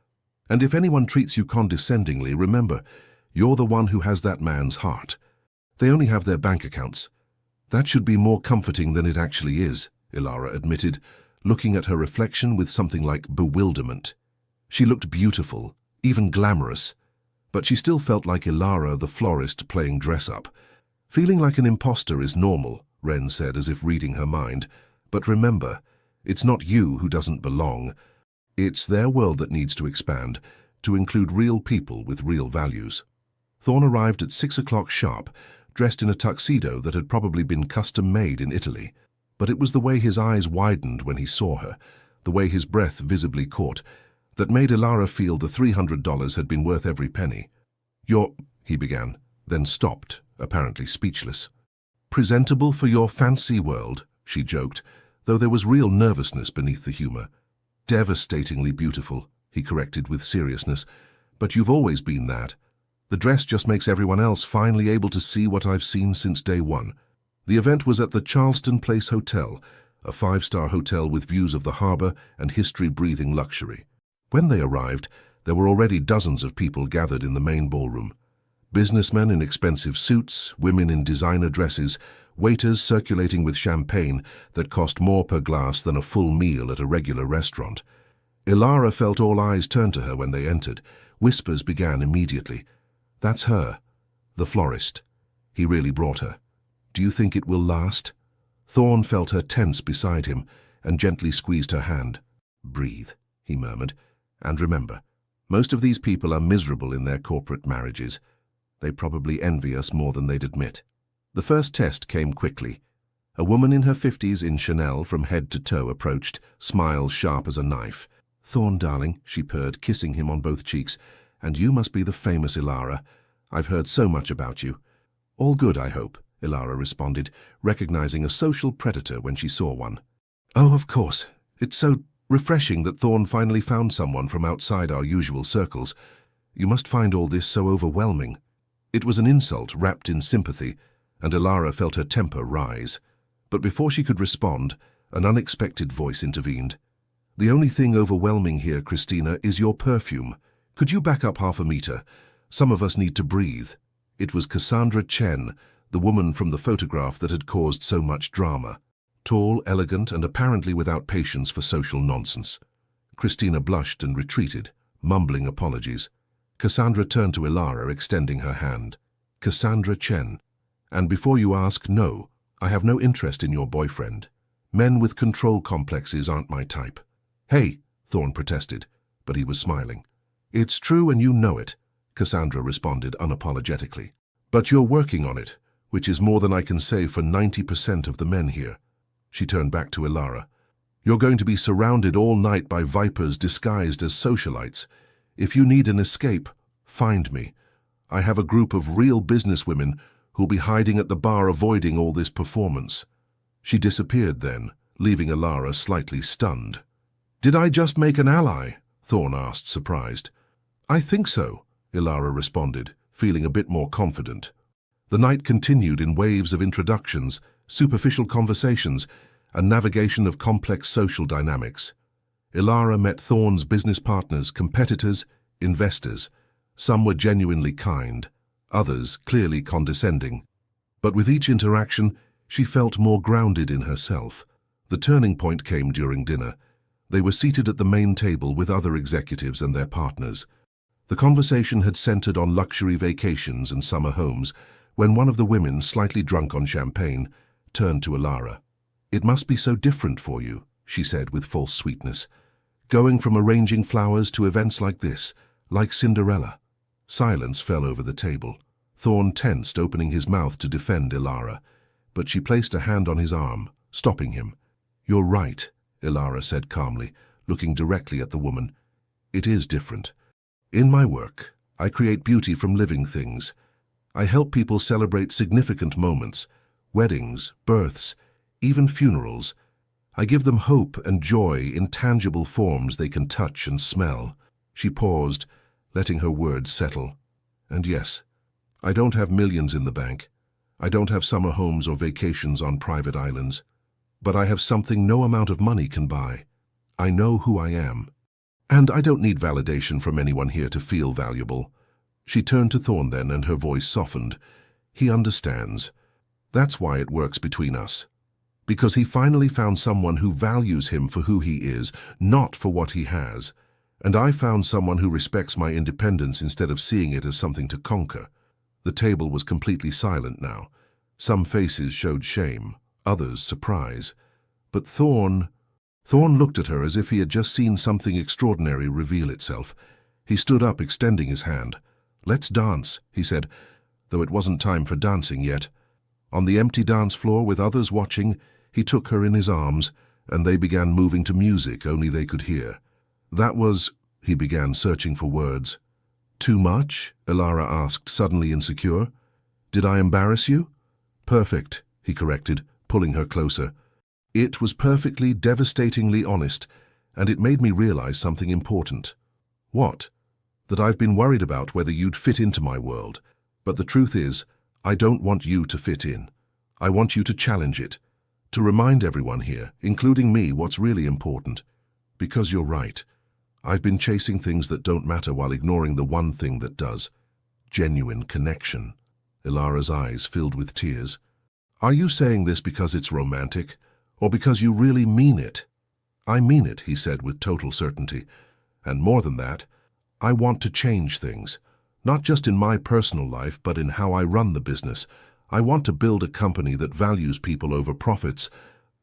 "And if anyone treats you condescendingly, remember, you're the one who has that man's heart. They only have their bank accounts." "That should be more comforting than it actually is," Ilara admitted, looking at her reflection with something like bewilderment. She looked beautiful, even glamorous, but she still felt like Ilara the florist playing dress-up. "Feeling like an imposter is normal," Ren said as if reading her mind, "but remember, it's not you who doesn't belong. It's their world that needs to expand, to include real people with real values." Thorne arrived at 6 o'clock sharp, dressed in a tuxedo that had probably been custom-made in Italy. But it was the way his eyes widened when he saw her, the way his breath visibly caught, that made Ilara feel the $300 had been worth every penny. "You're—" he began, then stopped, apparently speechless. "Presentable for your fancy world," she joked, though there was real nervousness beneath the humor. "Devastatingly beautiful," he corrected with seriousness, "but you've always been that. The dress just makes everyone else finally able to see what I've seen since day one." The event was at the Charleston Place Hotel, a 5-star hotel with views of the harbor and history-breathing luxury. When they arrived, there were already dozens of people gathered in the main ballroom. Businessmen in expensive suits, women in designer dresses, waiters circulating with champagne that cost more per glass than a full meal at a regular restaurant. Ilara felt all eyes turn to her when they entered. Whispers began immediately. "That's her, the florist. He really brought her. Do you think it will last?" Thorne felt her tense beside him and gently squeezed her hand. "Breathe," he murmured. "And remember, most of these people are miserable in their corporate marriages. They probably envy us more than they'd admit." The first test came quickly. A woman in her 50s in Chanel from head to toe approached, smiles sharp as a knife. "Thorne, darling," she purred, kissing him on both cheeks, "and you must be the famous Ilara. I've heard so much about you." "All good, I hope," Ilara responded, recognizing a social predator when she saw one. "Oh, of course. It's so refreshing that Thorne finally found someone from outside our usual circles. You must find all this so overwhelming." It was an insult wrapped in sympathy, and Ilara felt her temper rise. But before she could respond, an unexpected voice intervened. "The only thing overwhelming here, Christina, is your perfume. Could you back up half a meter? Some of us need to breathe." It was Cassandra Chen, the woman from the photograph that had caused so much drama. Tall, elegant, and apparently without patience for social nonsense. Christina blushed and retreated, mumbling apologies. Cassandra turned to Ilara, extending her hand. "Cassandra Chen. And before you ask, no, I have no interest in your boyfriend. Men with control complexes aren't my type." "Hey," Thorne protested, but he was smiling. "It's true and you know it," Cassandra responded unapologetically. "But you're working on it, which is more than I can say for 90% of the men here." She turned back to Ilara. "You're going to be surrounded all night by vipers disguised as socialites. If you need an escape, find me. I have a group of real businesswomen who'll be hiding at the bar avoiding all this performance." She disappeared then, leaving Ilara slightly stunned. "Did I just make an ally?" Thorn asked, surprised. "I think so," Ilara responded, feeling a bit more confident. The night continued in waves of introductions, superficial conversations, and navigation of complex social dynamics. Ilara met Thorn's business partners, competitors, investors. Some were genuinely kind, others clearly condescending. But with each interaction, she felt more grounded in herself. The turning point came during dinner. They were seated at the main table with other executives and their partners. The conversation had centered on luxury vacations and summer homes, when one of the women, slightly drunk on champagne, turned to Ilara. "It must be so different for you," she said with false sweetness. "Going from arranging flowers to events like this, like Cinderella." Silence fell over the table. Thorn tensed, opening his mouth to defend Ilara, but she placed a hand on his arm, stopping him. "You're right," Ilara said calmly, looking directly at the woman. "It is different. In my work, I create beauty from living things. I help people celebrate significant moments, weddings, births, even funerals. I give them hope and joy in tangible forms they can touch and smell." She paused, letting her words settle. "And yes, I don't have millions in the bank. I don't have summer homes or vacations on private islands. But I have something no amount of money can buy. I know who I am. And I don't need validation from anyone here to feel valuable." She turned to Thorn then, and her voice softened. "He understands. That's why it works between us. Because he finally found someone who values him for who he is, not for what he has. And I found someone who respects my independence instead of seeing it as something to conquer." The table was completely silent now. Some faces showed shame, others surprise. But Thorn looked at her as if he had just seen something extraordinary reveal itself. He stood up, extending his hand. "Let's dance," he said, though it wasn't time for dancing yet. On the empty dance floor, with others watching, he took her in his arms, and they began moving to music only they could hear. "That was—" he began, searching for words. "Too much?" Ilara asked, suddenly insecure. "Did I embarrass you?" "Perfect," he corrected, pulling her closer. "It was perfectly, devastatingly honest, and it made me realize something important." "What?" "That I've been worried about whether you'd fit into my world. But the truth is, I don't want you to fit in. I want you to challenge it, to remind everyone here, including me, what's really important. Because you're right. I've been chasing things that don't matter while ignoring the one thing that does. Genuine connection." Ilara's eyes filled with tears. "Are you saying this because it's romantic, or because you really mean it?" "I mean it," he said with total certainty. "And more than that, I want to change things. Not just in my personal life, but in how I run the business. I want to build a company that values people over profits,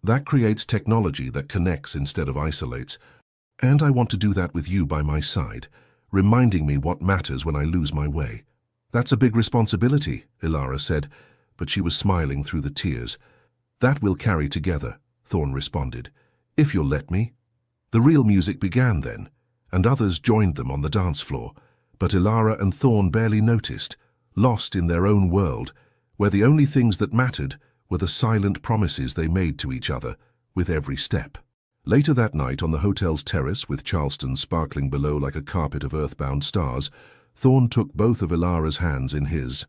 that creates technology that connects instead of isolates. And I want to do that with you by my side, reminding me what matters when I lose my way." "That's a big responsibility," Ilara said, but she was smiling through the tears. "That we'll carry together," Thorn responded, "if you'll let me." The real music began then, and others joined them on the dance floor. But Ilara and Thorn barely noticed, lost in their own world, where the only things that mattered were the silent promises they made to each other with every step. Later that night, on the hotel's terrace, with Charleston sparkling below like a carpet of earthbound stars, Thorn took both of Ilara's hands in his.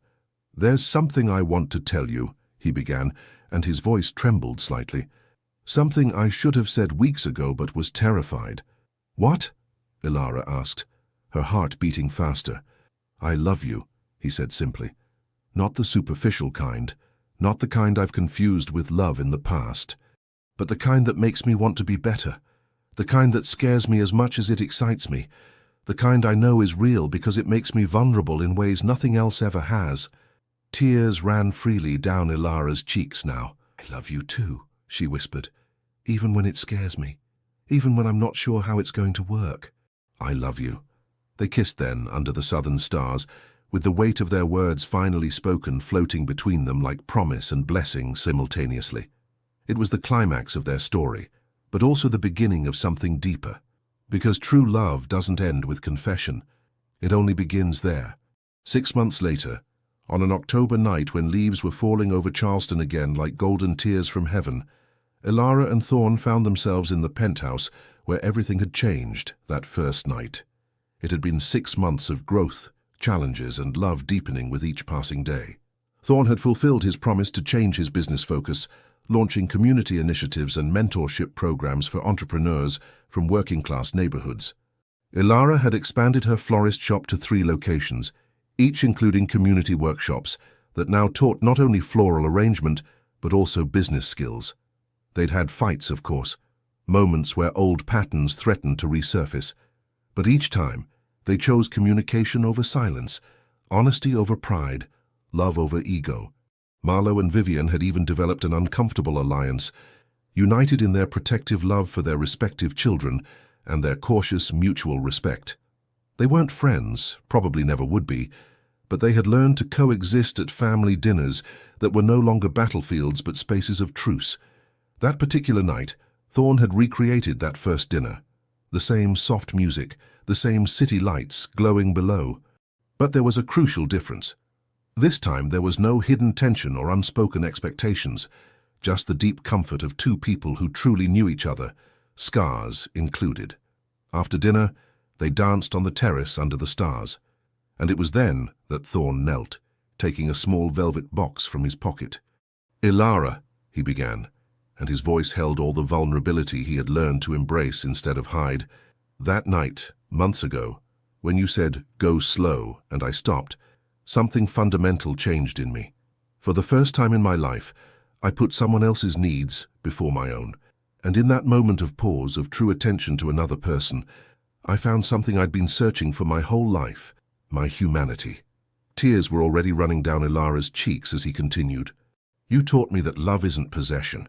"There's something I want to tell you," he began, and his voice trembled slightly. "Something I should have said weeks ago but was terrified." "What?" Ilara asked, her heart beating faster. "I love you," he said simply. "Not the superficial kind, not the kind I've confused with love in the past, but the kind that makes me want to be better, the kind that scares me as much as it excites me, the kind I know is real because it makes me vulnerable in ways nothing else ever has." Tears ran freely down Ilara's cheeks now. "I love you too," she whispered, "even when it scares me, even when I'm not sure how it's going to work." "I love you." They kissed then, under the southern stars, with the weight of their words finally spoken floating between them like promise and blessing simultaneously. It was the climax of their story, but also the beginning of something deeper. Because true love doesn't end with confession. It only begins there. 6 months later, On an October night when leaves were falling over Charleston again like golden tears from heaven, Ilara and Thorn found themselves in the penthouse where everything had changed that first night. It had been 6 months of growth, challenges, and love deepening with each passing day. Thorn had fulfilled his promise to change his business focus, launching community initiatives and mentorship programs for entrepreneurs from working-class neighborhoods. Ilara had expanded her florist shop to 3 locations, each including community workshops that now taught not only floral arrangement, but also business skills. They'd had fights, of course, moments where old patterns threatened to resurface. But each time, they chose communication over silence, honesty over pride, love over ego. Marlo and Vivian had even developed an uncomfortable alliance, united in their protective love for their respective children and their cautious mutual respect. They weren't friends, probably never would be, but they had learned to coexist at family dinners that were no longer battlefields but spaces of truce. That particular night, Thorn had recreated that first dinner. The same soft music, the same city lights glowing below. But there was a crucial difference. This time there was no hidden tension or unspoken expectations, just the deep comfort of 2 people who truly knew each other, scars included. After dinner, they danced on the terrace under the stars. And it was then that Thorn knelt, taking a small velvet box from his pocket. "Ilara," he began, and his voice held all the vulnerability he had learned to embrace instead of hide. "That night, months ago, when you said, 'Go slow,' and I stopped, something fundamental changed in me. For the first time in my life, I put someone else's needs before my own. And in that moment of pause, of true attention to another person, I found something I'd been searching for my whole life. My humanity." Tears were already running down Ilara's cheeks as he continued. "You taught me that love isn't possession,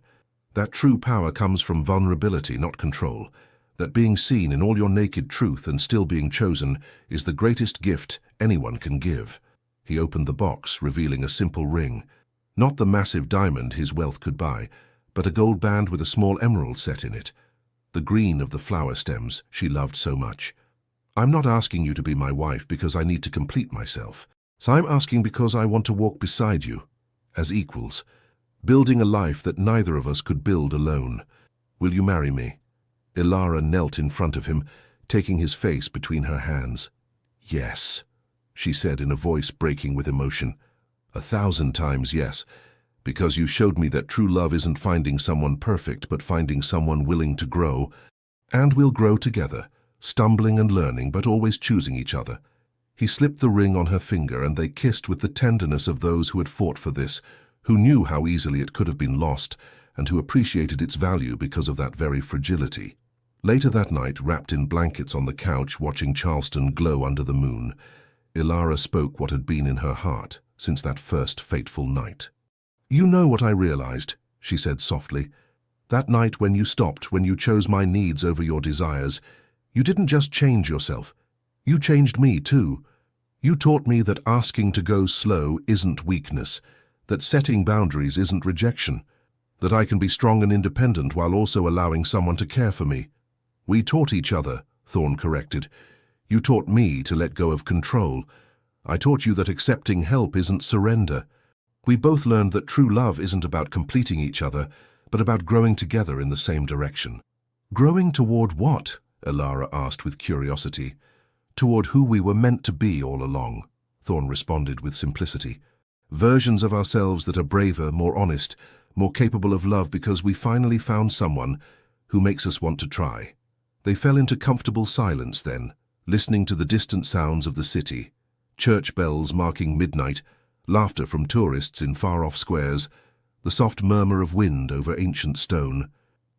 that true power comes from vulnerability, not control, that being seen in all your naked truth and still being chosen is the greatest gift anyone can give." He opened the box, revealing a simple ring, not the massive diamond his wealth could buy, but a gold band with a small emerald set in it, the green of the flower stems she loved so much. "I'm not asking you to be my wife because I need to complete myself. So I'm asking because I want to walk beside you, as equals, building a life that neither of us could build alone. Will you marry me?" Ilara knelt in front of him, taking his face between her hands. "Yes," she said in a voice breaking with emotion. "1,000 times yes, because you showed me that true love isn't finding someone perfect, but finding someone willing to grow, and we'll grow together, stumbling and learning, but always choosing each other." He slipped the ring on her finger, and they kissed with the tenderness of those who had fought for this, who knew how easily it could have been lost, and who appreciated its value because of that very fragility. Later that night, wrapped in blankets on the couch, watching Charleston glow under the moon, Ilara spoke what had been in her heart since that first fateful night. "You know what I realized," she said softly. "That night when you stopped, when you chose my needs over your desires, you didn't just change yourself. You changed me too. You taught me that asking to go slow isn't weakness, that setting boundaries isn't rejection, that I can be strong and independent while also allowing someone to care for me." "We taught each other," Thorn corrected. "You taught me to let go of control. I taught you that accepting help isn't surrender. We both learned that true love isn't about completing each other, but about growing together in the same direction." "Growing toward what?" Ilara asked with curiosity. "Toward who we were meant to be all along," Thorn responded with simplicity. "Versions of ourselves that are braver, more honest, more capable of love because we finally found someone who makes us want to try." They fell into comfortable silence then, listening to the distant sounds of the city, church bells marking midnight, laughter from tourists in far-off squares, the soft murmur of wind over ancient stone.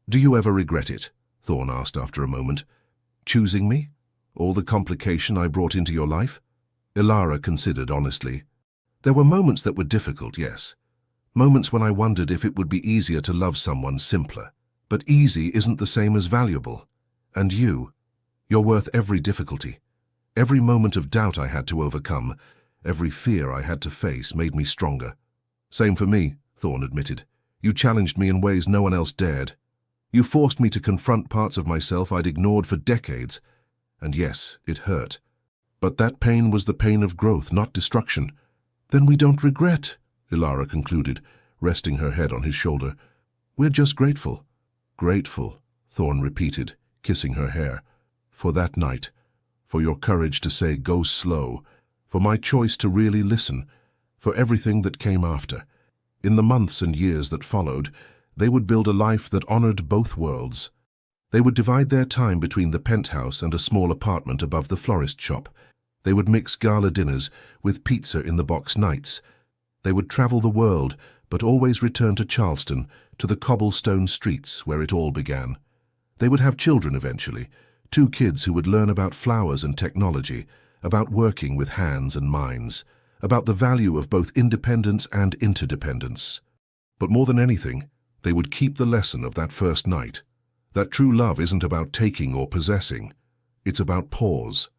"Do you ever regret it?" Thorn asked after a moment. "Choosing me? All the complication I brought into your life?" Ilara considered honestly. "There were moments that were difficult, yes. Moments when I wondered if it would be easier to love someone simpler. But easy isn't the same as valuable. And you're worth every difficulty. Every moment of doubt I had to overcome, every fear I had to face made me stronger." "Same for me," Thorn admitted. "You challenged me in ways no one else dared. You forced me to confront parts of myself I'd ignored for decades. And yes, it hurt. But that pain was the pain of growth, not destruction. Then we don't regret, Ilara concluded, resting her head on his shoulder. We're just grateful. Grateful, Thorn repeated, kissing her hair. For that night, for your courage to say go slow, for my choice to really listen, for everything that came after. In the months and years that followed, they would build a life that honored both worlds. They would divide their time between the penthouse and a small apartment above the florist shop. They would mix gala dinners with pizza in the box nights. They would travel the world, but always return to Charleston, to the cobblestone streets where it all began. They would have children eventually, 2 kids who would learn about flowers and technology, about working with hands and minds, about the value of both independence and interdependence. But more than anything, they would keep the lesson of that first night, that true love isn't about taking or possessing. It's about pause,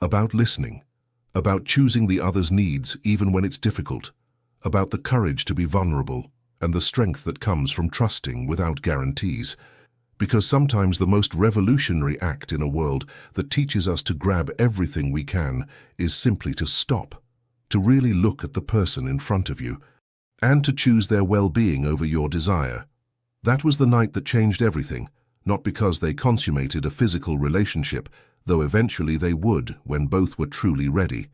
about listening, about choosing the other's needs even when it's difficult, about the courage to be vulnerable and the strength that comes from trusting without guarantees. Because sometimes the most revolutionary act in a world that teaches us to grab everything we can is simply to stop, to really look at the person in front of you, and to choose their well-being over your desire. That was the night that changed everything, not because they consummated a physical relationship, though eventually they would when both were truly ready,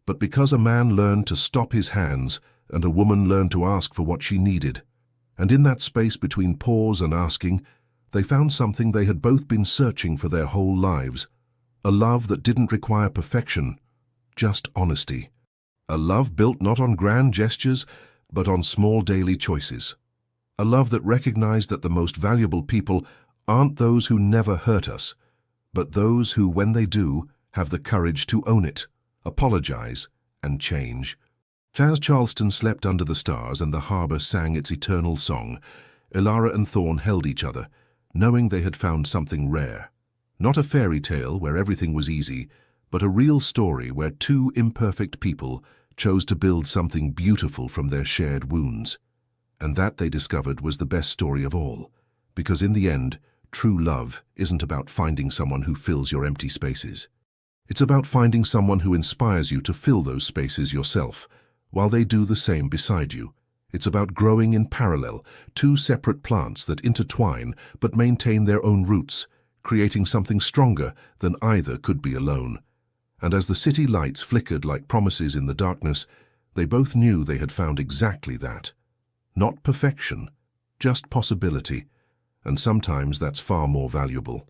but because a man learned to stop his hands and a woman learned to ask for what she needed. And in that space between pause and asking, they found something they had both been searching for their whole lives, a love that didn't require perfection, just honesty. A love built not on grand gestures, but on small daily choices. A love that recognized that the most valuable people aren't those who never hurt us, but those who, when they do, have the courage to own it, apologize, and change. As Charleston slept under the stars and the harbor sang its eternal song, Ilara and Thorn held each other, knowing they had found something rare. Not a fairy tale where everything was easy, but a real story where 2 imperfect people chose to build something beautiful from their shared wounds. And that, they discovered, was the best story of all, because in the end, true love isn't about finding someone who fills your empty spaces. It's about finding someone who inspires you to fill those spaces yourself, while they do the same beside you. It's about growing in parallel, 2 separate plants that intertwine but maintain their own roots, creating something stronger than either could be alone. And as the city lights flickered like promises in the darkness, they both knew they had found exactly that. Not perfection, just possibility, and sometimes that's far more valuable.